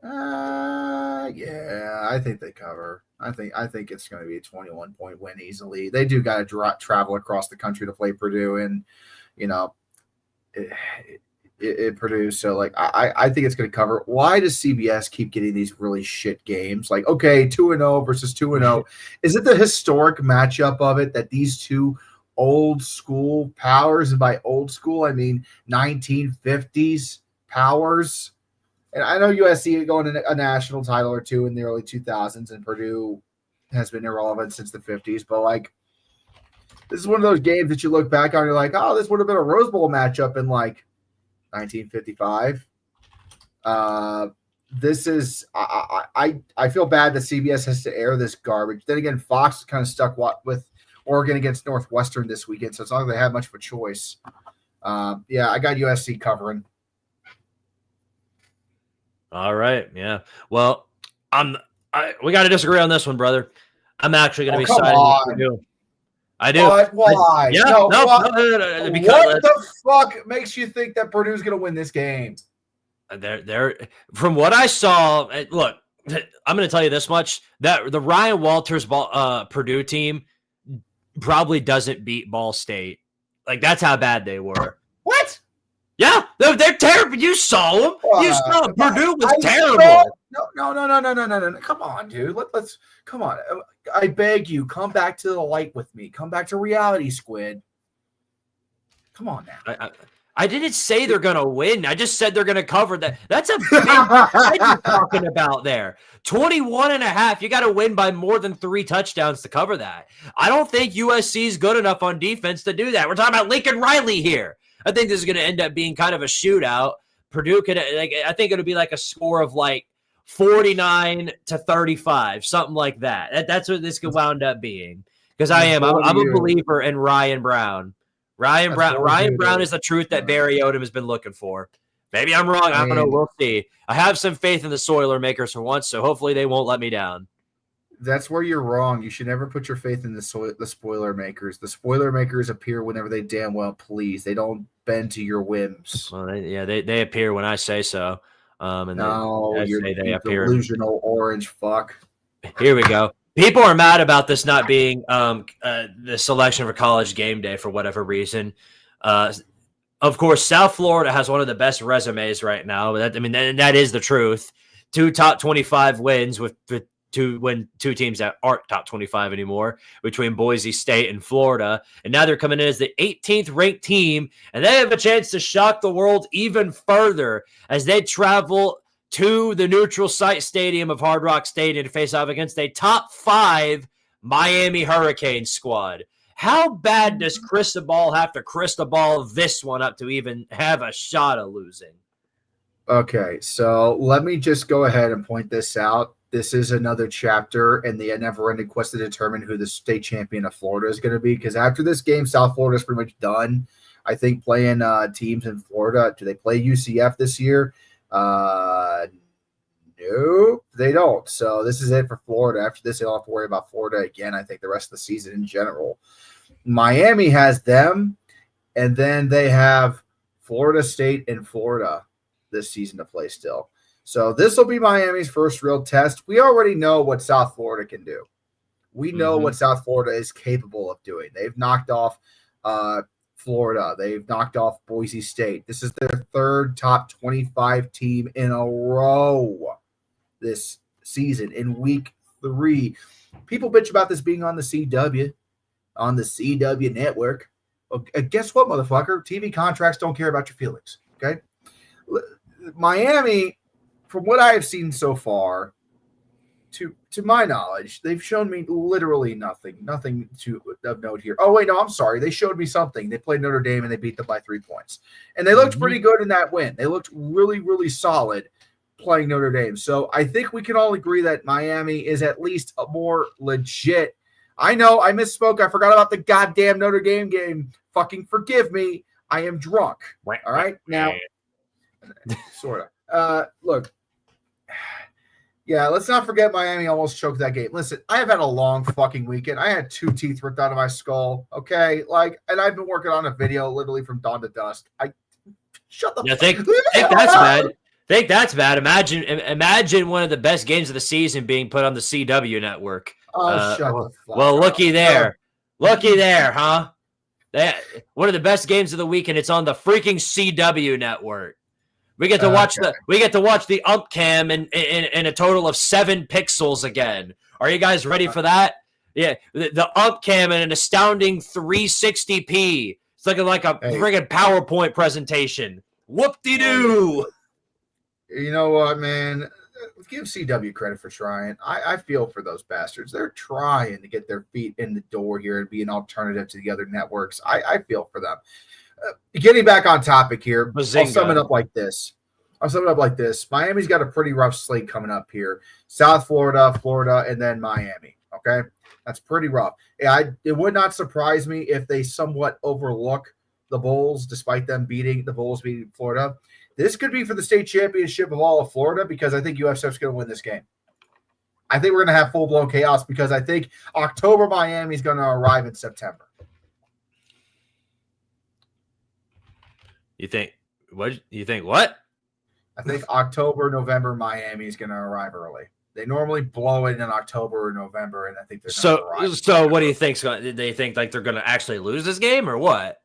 Yeah, I think they cover. I think it's going to be a 21-point win easily. They do got to travel across the country to play Purdue, and Purdue. So like, I think it's going to cover. Why does CBS keep getting these really shit games? Like, okay, 2-0 versus 2-0. Is it the historic matchup of it that these two old school powers, and by old school I mean 1950s powers? And I know USC going to a national title or two in the early 2000s, and Purdue has been irrelevant since the 50s. But like, this is one of those games that you look back on, and you're like, oh, this would have been a Rose Bowl matchup in like 1955. This is I feel bad that CBS has to air this garbage. Then again, Fox is kind of stuck with Oregon against Northwestern this weekend, so it's not like they have much of a choice. Yeah, I got USC covering. All right, yeah. Well, we got to disagree on this one, brother. I'm actually going to be siding with Purdue. I do. Why? No. Because what the fuck makes you think that Purdue's going to win this game? They're from what I saw. Look, I'm going to tell you this much: that the Ryan Walters Purdue team probably doesn't beat Ball State. Like, that's how bad they were. What? Yeah, they're terrible. You saw them. You saw them. Purdue was terrible. No. Come on, dude. Let's come on. I beg you, come back to the light with me. Come back to reality, Squid. Come on now. I didn't say they're going to win. I just said they're going to cover that. That's a big what you're talking about there. 21.5. You got to win by more than 3 touchdowns to cover that. I don't think USC is good enough on defense to do that. We're talking about Lincoln Riley here. I think this is going to end up being kind of a shootout. Purdue could, I think it'll be like a score of like 49-35, something like that. That's what this could wound up being. Because I'm a believer in Ryan Brown. Ryan Brown is the truth that Barry Odom has been looking for. Maybe I'm wrong. I don't know. We'll see. I have some faith in the Soiler makers for once, so hopefully they won't let me down. That's where you're wrong. You should never put your faith in the spoiler makers. The spoiler makers appear whenever they damn well please. They don't bend to your whims. Well, they appear when I say so. And you're they appear. Delusional orange fuck. Here we go. People are mad about this not being the selection for College Game Day for whatever reason. Of course, South Florida has one of the best resumes right now. That is the truth. 2 top 25 wins with two teams that aren't top 25 anymore between Boise State and Florida. And now they're coming in as the 18th ranked team, and they have a chance to shock the world even further as they travel to the neutral site stadium of Hard Rock Stadium to face off against a top 5 Miami Hurricane squad. How bad does Cristobal have to Cristobal this one up to even have a shot of losing? Okay, so let me just go ahead and point this out. This is another chapter in the never-ending quest to determine who the state champion of Florida is going to be, because after this game, South Florida is pretty much done. I think playing teams in Florida. Do they play UCF this year? No, they don't. So this is it for Florida. After this, they don't have to worry about Florida again, I think, the rest of the season in general. Miami has them, and then they have Florida State and Florida this season to play still. So this will be Miami's first real test. We already know what South Florida can do. We know what South Florida is capable of doing. They've knocked off Florida. They've knocked off Boise State. This is their 3rd top 25 team in a row this season in week 3. People bitch about this being on the CW network. Well, guess what, motherfucker? TV contracts don't care about your feelings, okay? Miami, from what I have seen so far, to my knowledge, they've shown me literally nothing of note here. Oh, wait, no, I'm sorry. They showed me something. They played Notre Dame, and they beat them by 3 points. And they looked pretty good in that win. They looked really, really solid playing Notre Dame. So I think we can all agree that Miami is at least a more legit. I know I misspoke. I forgot about the goddamn Notre Dame game. Fucking forgive me. I am drunk. All right? Now, sort of. Look. Yeah, let's not forget Miami almost choked that game. Listen, I have had a long fucking weekend. I had 2 teeth ripped out of my skull. Okay, and I've been working on a video literally from dawn to dusk. Shut the. Think that's bad. Think that's bad. Imagine one of the best games of the season being put on the CW network. Shut the fuck well, up. looky there, huh? One of the best games of the week, and it's on the freaking CW network. We get to watch the ump cam in a total of 7 pixels again. Are you guys ready for that? Yeah, the ump cam in an astounding 360p. It's looking like a friggin' PowerPoint presentation. Whoop-de-doo. You know what, man? Give CW credit for trying. I feel for those bastards. They're trying to get their feet in the door here and be an alternative to the other networks. I feel for them. Getting back on topic here, Bazinga. I'll sum it up like this. Miami's got a pretty rough slate coming up here. South Florida, and then Miami. Okay? That's pretty rough. It would not surprise me if they somewhat overlook the Bulls, despite them beating Florida. This could be for the state championship of all of Florida, because I think USF's going to win this game. I think we're going to have full-blown chaos, because I think October Miami is going to arrive in September. You think what? I think October, November, Miami is going to arrive early. They normally blow it in October or November, and I think they're going to arrive. So what do you think? Do they think like they're going to actually lose this game or what?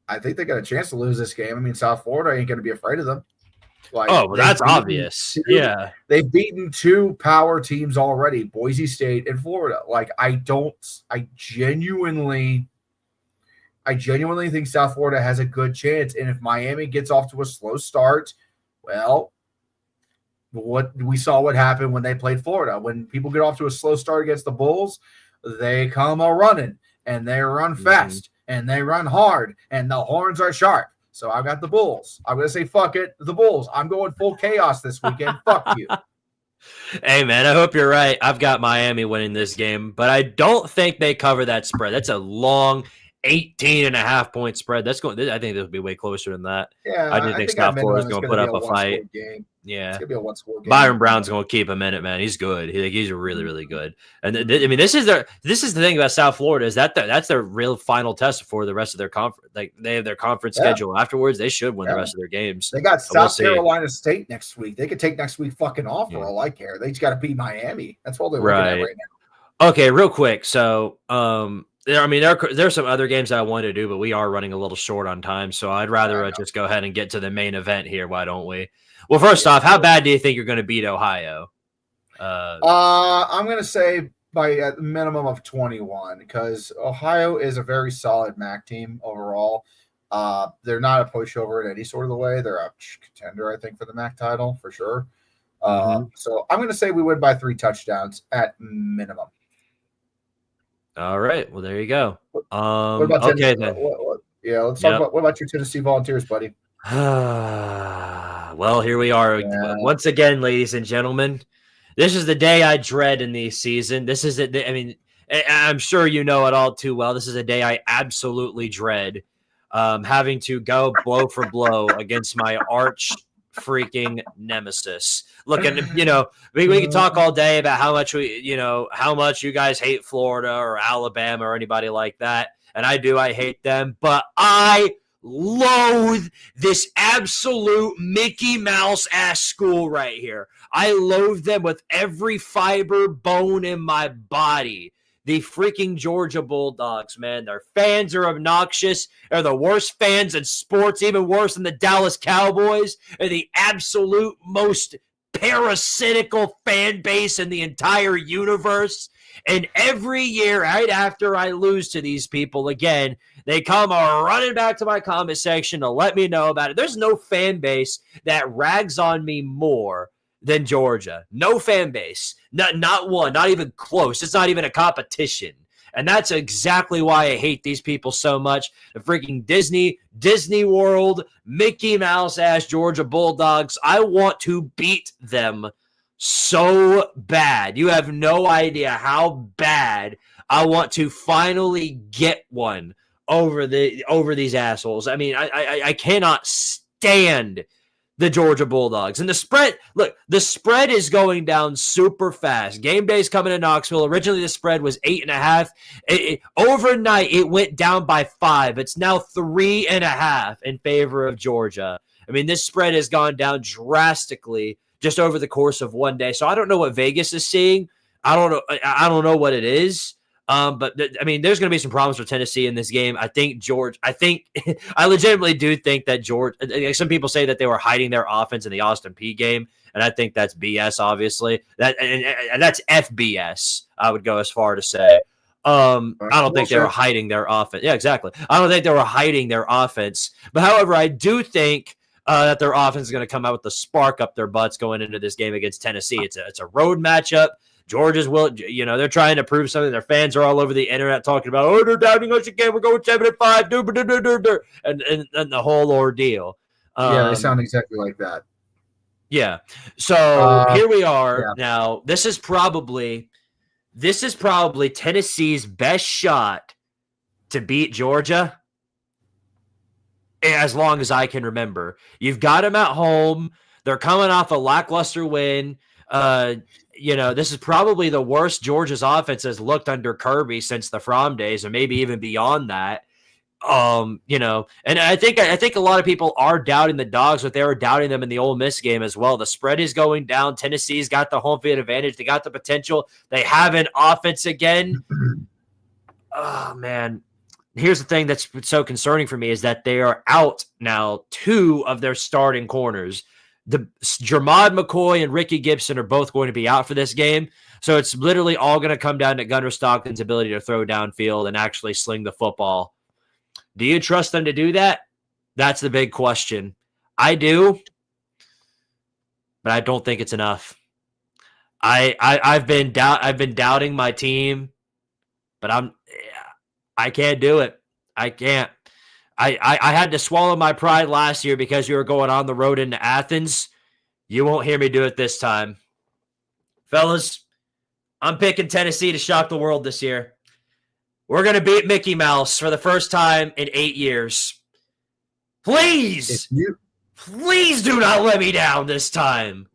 I think they got a chance to lose this game. I mean, South Florida ain't going to be afraid of them. Like, well, that's obvious. Yeah. They've beaten 2 power teams already, Boise State and Florida. Like, I genuinely think South Florida has a good chance. And if Miami gets off to a slow start, well, we saw what happened when they played Florida. When people get off to a slow start against the Bulls, they come a running, and they run fast, and they run hard, and the horns are sharp. So I got the Bulls. I'm going to say, fuck it, the Bulls. I'm going full chaos this weekend. Fuck you. Hey, man, I hope you're right. I've got Miami winning this game, but I don't think they cover that spread. That's a long 18.5-point spread. I think it'll be way closer than that. Yeah, I think South Florida's going to put up a fight. Game. Yeah, it's gonna be a one-score game. Byron Brown's going to keep a minute, man. He's good. He's really, really good. And I mean, this is the thing about South Florida is that's their real final test for the rest of their conference. Like they have their conference schedule afterwards. They should win the rest of their games. They got South Carolina State next week. They could take next week fucking off for all I care. They just got to beat Miami. That's all they're looking at right now. Okay, real quick. So, there's some other games I wanted to do, but we are running a little short on time. So I'd rather just go ahead and get to the main event here. Why don't we? Well, first off, how bad do you think you're going to beat Ohio? I'm going to say by a minimum of 21 because Ohio is a very solid MAC team overall. They're not a pushover in any sort of the way. They're a contender, I think, for the MAC title for sure. So I'm going to say we win by 3 touchdowns at minimum. All right. Well, there you go. What about okay, then. Let's talk about what about your Tennessee Volunteers, buddy? Well, here we are once again, ladies and gentlemen. This is the day I dread in the season. This is it. I mean, I'm sure you know it all too well. This is a day I absolutely dread. Having to go blow for blow against my arch freaking nemesis. Look, and we can talk all day about how much you guys hate Florida or Alabama or anybody like that, and I hate them, but I loathe this absolute Mickey Mouse ass school right here. I loathe them with every fiber bone in my body. The freaking Georgia Bulldogs, man. Their fans are obnoxious. They're the worst fans in sports, even worse than the Dallas Cowboys. They're the absolute most parasitical fan base in the entire universe. And every year, right after I lose to these people again, they come running back to my comment section to let me know about it. There's no fan base that rags on me more than Georgia. No fan base. Not one. Not even close. It's not even a competition. And that's exactly why I hate these people so much. The freaking Disney World, Mickey Mouse-ass Georgia Bulldogs. I want to beat them so bad. You have no idea how bad I want to finally get one over these assholes. I mean, I cannot stand the Georgia Bulldogs. And the spread is going down super fast. Game day's coming to Knoxville. Originally, the spread was 8.5. Overnight, it went down by 5. It's now 3.5 in favor of Georgia. I mean, this spread has gone down drastically just over the course of one day. So I don't know what Vegas is seeing. I don't know what it is. But I mean, there's going to be some problems for Tennessee in this game. I legitimately do think that some people say that they were hiding their offense in the Austin Peay game. And I think that's BS, obviously. And that's FBS, I would go as far to say. I don't think they were hiding their offense. Yeah, exactly. I don't think they were hiding their offense. But however, I do think that their offense is going to come out with the spark up their butts going into this game against Tennessee. It's a road matchup. Georgia's they're trying to prove something. Their fans are all over the internet talking about, they're doubting us again. We're going 7-5, and the whole ordeal. They sound exactly like that. Yeah. So here we are now. This is probably Tennessee's best shot to beat Georgia, as long as I can remember. You've got them at home. They're coming off a lackluster win. This is probably the worst Georgia's offense has looked under Kirby since the Fromm days, and maybe even beyond that. And I think a lot of people are doubting the Dogs, but they were doubting them in the Ole Miss game as well. The spread is going down. Tennessee's got the home field advantage. They got the potential. They have an offense again. Oh man. Here's the thing that's so concerning for me is that they are out now 2 of their starting corners. The Jermod McCoy and Ricky Gibson are both going to be out for this game. So it's literally all going to come down to Gunnar Stockton's ability to throw downfield and actually sling the football. Do you trust them to do that? That's the big question. I do, but I don't think it's enough. I've been doubting my team, but I can't do it. I can't. I had to swallow my pride last year because we were going on the road into Athens. You won't hear me do it this time. Fellas, I'm picking Tennessee to shock the world this year. We're going to beat Mickey Mouse for the first time in 8 years. Please do not let me down this time.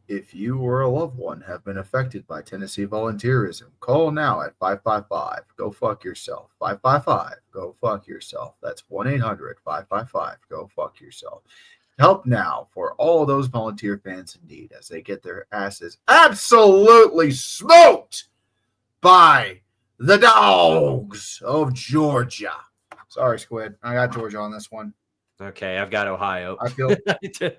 If you or a loved one have been affected by Tennessee volunteerism, call now at 555. Go fuck yourself. 555. Go fuck yourself. That's 1-800-555. Go fuck yourself. Help now for all those volunteer fans in need as they get their asses absolutely smoked by the Dogs of Georgia. Sorry, Squid. I got Georgia on this one. Okay, I've got Ohio. I feel. Yeah.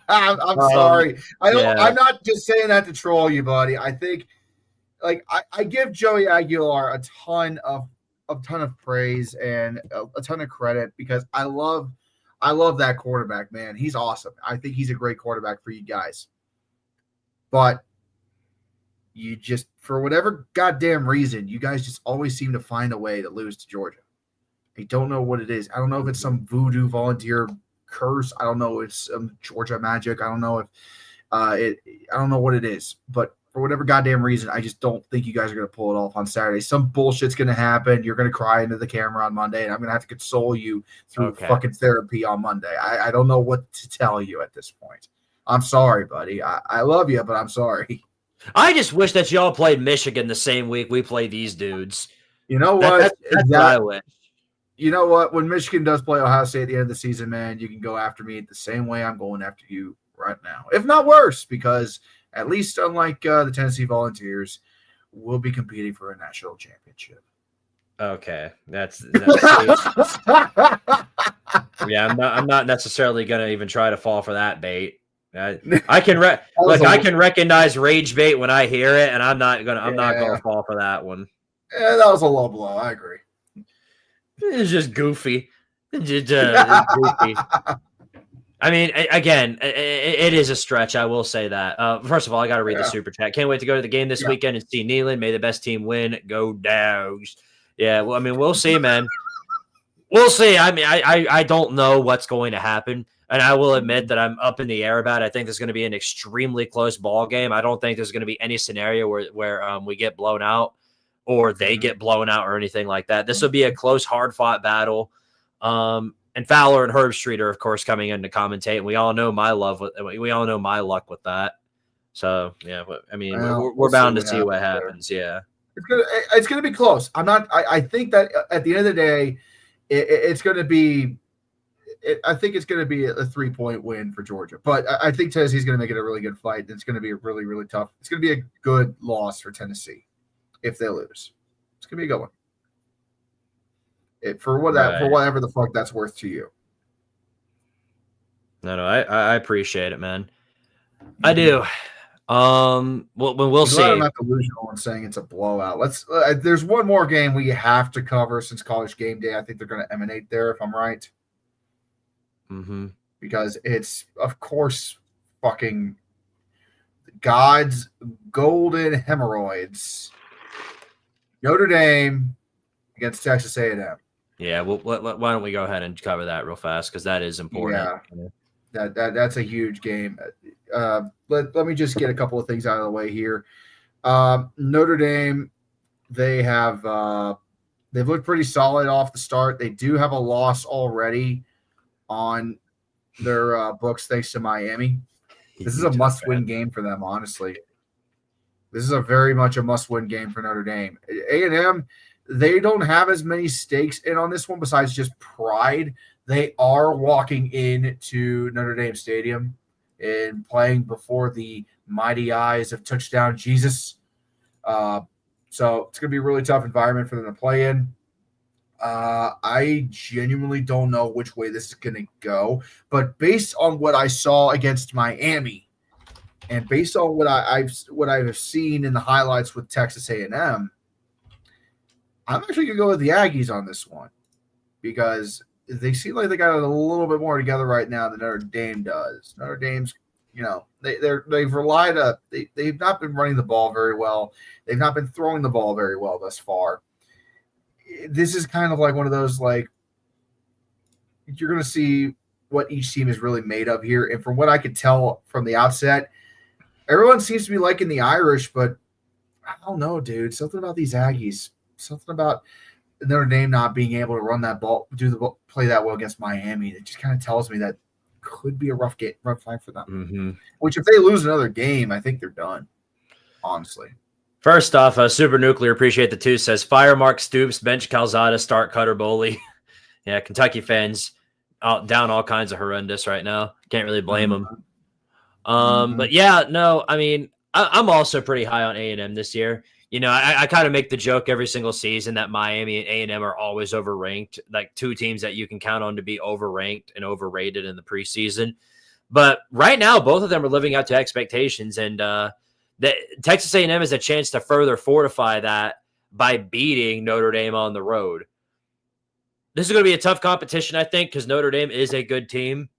I'm sorry. I'm not just saying that to troll you, buddy. I think, I give Joey Aguilar a ton of praise and a ton of credit because I love that quarterback, man. He's awesome. I think he's a great quarterback for you guys. But you just, for whatever goddamn reason, you guys just always seem to find a way to lose to Georgia. I don't know what it is. I don't know if it's some voodoo volunteer curse. I don't know if it's some Georgia magic. I don't know if I don't know what it is. But for whatever goddamn reason, I just don't think you guys are going to pull it off on Saturday. Some bullshit's going to happen. You're going to cry into the camera on Monday, and I'm going to have to console you through fucking therapy on Monday. I don't know what to tell you at this point. I'm sorry, buddy. I love you, but I'm sorry. I just wish that y'all played Michigan the same week we play these dudes. You know what? That's what I wish. You know what? When Michigan does play Ohio State at the end of the season, man, you can go after me the same way I'm going after you right now. If not worse, because at least unlike the Tennessee Volunteers, we'll be competing for a national championship. Okay. That's yeah, I'm not necessarily going to even try to fall for that bait. I can recognize rage bait when I hear it, and I'm not gonna fall for that one. Yeah, that was a low blow. I agree. It's just goofy. It's goofy. I mean, again, it is a stretch. I will say that. First of all, I got to read the super chat. Can't wait to go to the game this weekend and see Neyland. May the best team win. Go Dogs. Yeah, well, I mean, we'll see, man. We'll see. I mean, I don't know what's going to happen, and I will admit that I'm up in the air about it. I think there's going to be an extremely close ball game. I don't think there's going to be any scenario where we get blown out or they get blown out or anything like that. This will be a close, hard-fought battle. And Fowler and Herbstreit are, of course, coming in to commentate, and we all know my luck with that. So, yeah, I mean, we're bound to see what happens. Yeah, it's gonna be close. I think that at the end of the day, it's going to be. I think it's going to be a 3-point win for Georgia, but I think Tennessee's going to make it a really good fight. It's going to be a really, really tough. It's going to be a good loss for Tennessee if they lose. It's going to be a good one. For whatever the fuck that's worth to you. No, I appreciate it, man. I do. We'll see. I'm not delusional in saying it's a blowout. There's one more game we have to cover since College Game Day. I think they're going to emanate there, if I'm right. Mm-hmm. Because it's, of course, fucking God's golden hemorrhoids. Notre Dame against Texas A&M. Yeah, why don't we go ahead and cover that real fast because that is important. Yeah, that's a huge game. Let me just get a couple of things out of the way here. Notre Dame, they've looked pretty solid off the start. They do have a loss already on their books thanks to Miami. This is a must-win game for them, honestly. This is a very much a must-win game for Notre Dame. A&M, they don't have as many stakes in on this one besides just pride. They are walking into Notre Dame Stadium and playing before the mighty eyes of touchdown Jesus. So it's going to be a really tough environment for them to play in. I genuinely don't know which way this is going to go, but based on what I saw against Miami, and based on what I've seen in the highlights with Texas A&M, I'm actually going to go with the Aggies on this one because they seem like they got it a little bit more together right now than Notre Dame does. Notre Dame's, they've relied they've not been running the ball very well. They've not been throwing the ball very well thus far. This is kind of like one of those, like, you're going to see what each team is really made of here. And from what I could tell from the outset, everyone seems to be liking the Irish, but I don't know, dude. Something about these Aggies, something about Notre Dame not being able to run that ball, play that well against Miami. It just kind of tells me that could be a rough fight for them. Mm-hmm. Which, if they lose another game, I think they're done, honestly. First off, Super Nuclear, appreciate the 2, says, fire Mark Stoops, bench Calzada, start Cutter Boley. Yeah, Kentucky fans down all kinds of horrendous right now. Can't really blame them. But yeah, no, I mean, I'm also pretty high on A&M this year. I kind of make the joke every single season that Miami and A&M are always overranked, like 2 teams that you can count on to be overranked and overrated in the preseason. But right now, both of them are living up to expectations, and Texas A&M has a chance to further fortify that by beating Notre Dame on the road. This is going to be a tough competition, I think, because Notre Dame is a good team,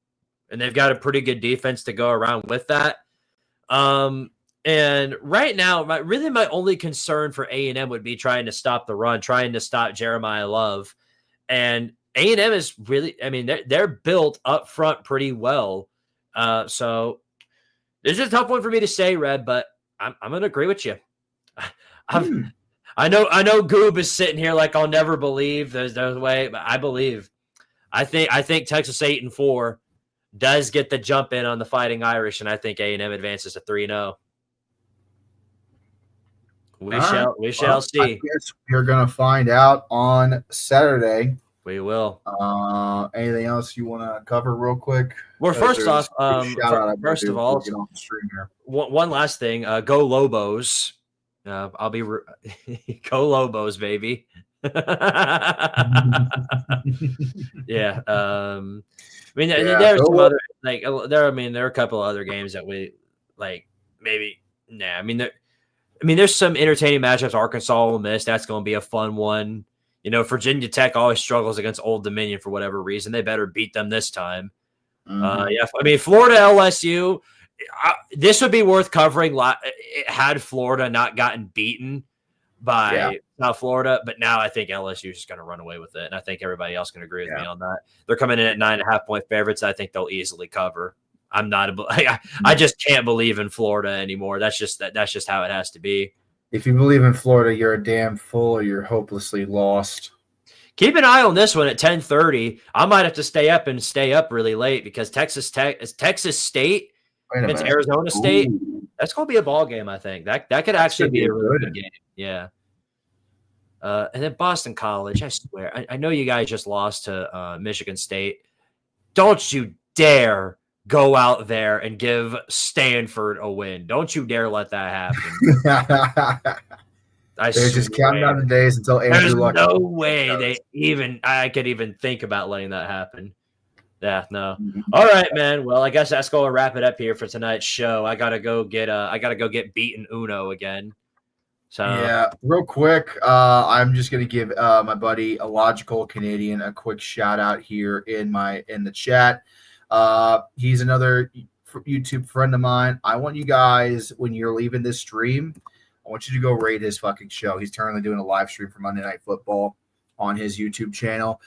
and they've got a pretty good defense to go around with that. And right now, my only concern for A&M would be trying to stop the run, trying to stop Jeremiah Love. And A&M is really, I mean, they're built up front pretty well. So this is a tough one for me to say, Red, but I'm going to agree with you. I know Goob is sitting here like I'll never believe there's no way, but I believe. I think Texas 8-4 does get the jump in on the Fighting Irish, and I think A&M advances to 3-0. We shall see. I guess we're gonna find out on Saturday. We will. Anything else you want to cover real quick? Well, first off, first of all, get off the stream here. One last thing. Go Lobos. I'll be go Lobos, baby. Yeah. I mean, there's some other there are a couple of other games that we like. Maybe I mean, there's some entertaining matchups. Arkansas will miss. That's going to be a fun one. Virginia Tech always struggles against Old Dominion for whatever reason. They better beat them this time. Yeah, I mean, Florida, LSU, this would be worth covering had Florida not gotten beaten by South Florida. But now I think LSU is just going to run away with it. And I think everybody else can agree with me on that. They're coming in at 9.5-point favorites. I think they'll easily cover. I just can't believe in Florida anymore. That's just how it has to be. If you believe in Florida, you're a damn fool or you're hopelessly lost. Keep an eye on this one at 10:30. I might have to stay up really late because Texas State against Arizona State. That's going to be a ball game, I think. That could actually be a really good game. Yeah. And then Boston College, I swear. I know you guys just lost to Michigan State. Don't you dare go out there and give Stanford a win. Don't you dare let that happen. They're just counting down the days until Andrew Luck. There's no way I could even think about letting that happen. Yeah, no. All right, man. Well, I guess that's going to wrap it up here for tonight's show. I gotta go get beaten Uno again. So yeah, real quick, I'm just gonna give my buddy Illogical Canadian a quick shout out here in the chat. He's another YouTube friend of mine. I want you guys, when you're leaving this stream, I want you to go rate his fucking show. He's currently doing a live stream for Monday Night Football on his YouTube channel.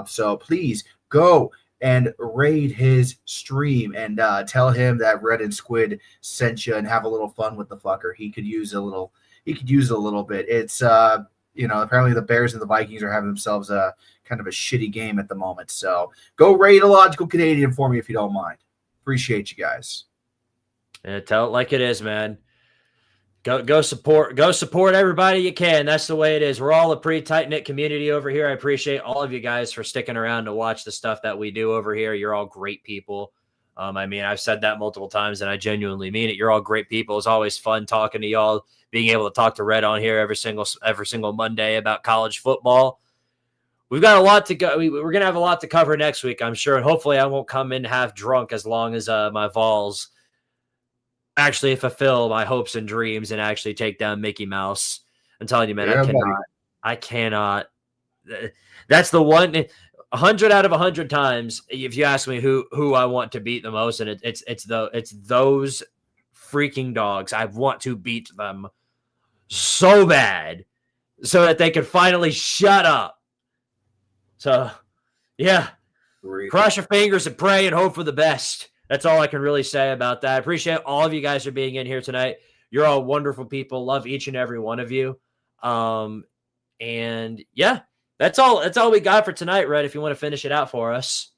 So please go and raid his stream and tell him that Red and Squid sent you and have a little fun with the fucker. He could use a little bit. It's apparently the Bears and the Vikings are having themselves a kind of a shitty game at the moment. So go raid Illogical Canadian for me if you don't mind. Appreciate you guys. Yeah, tell it like it is, man. Go support everybody you can. That's the way it is. We're all a pretty tight-knit community over here. I appreciate all of you guys for sticking around to watch the stuff that we do over here. You're all great people. I mean, I've said that multiple times, and I genuinely mean it. You're all great people. It's always fun talking to y'all, being able to talk to Red on here every single Monday about college football. We've got a lot to go. We're going to have a lot to cover next week, I'm sure, and hopefully I won't come in half drunk as long as my Vols actually fulfill my hopes and dreams and actually take down Mickey Mouse. I'm telling you, man, Yeah, I cannot. That's the one 100 out of 100 times. If you ask me who I want to beat the most, and it's those freaking dogs. I want to beat them so bad so that they can finally shut up. So, yeah, cross your fingers and pray and hope for the best. That's all I can really say about that. I appreciate all of you guys for being in here tonight. You're all wonderful people. Love each and every one of you. And yeah, that's all we got for tonight, Red, if you want to finish it out for us.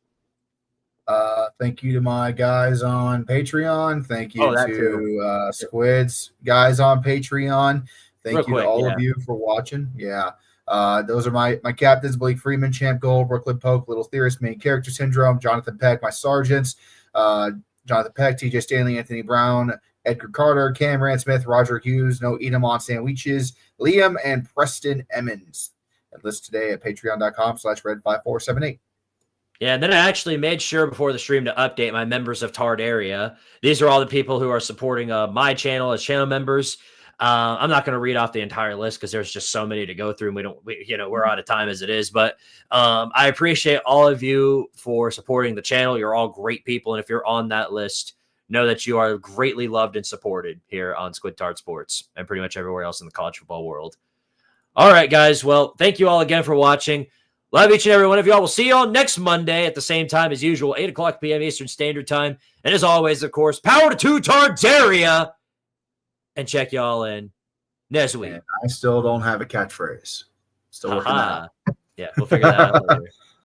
Thank you to my guys on Patreon. Thank you to Squid's guys on Patreon. Thank you to all of you for watching. Yeah. Those are my captains: Blake Freeman, Champ Gold, Brooklyn Poke, Little Theorist, Main Character Syndrome, Jonathan Peck, my sergeants, Jonathan Peck, TJ Stanley, Anthony Brown, Edgar Carter, Cameron Smith, Roger Hughes, No Edam on Sandwiches, Liam, and Preston Emmons. And list today at patreon.com/red5478. Yeah, and then I actually made sure before the stream to update my members of Tard area. These are all the people who are supporting my channel as channel members. I'm not going to read off the entire list because there's just so many to go through, and we're out of time as it is. But I appreciate all of you for supporting the channel. You're all great people, and if you're on that list, know that you are greatly loved and supported here on Squidtard Sports and pretty much everywhere else in the college football world. All right, guys. Well, thank you all again for watching. Love each and every one of y'all. We'll see y'all next Monday at the same time as usual, 8 o'clock p.m. Eastern Standard Time. And as always, of course, power to Tards area. And check y'all in next week. I still don't have a catchphrase. Still working on it. Yeah, we'll figure that out later.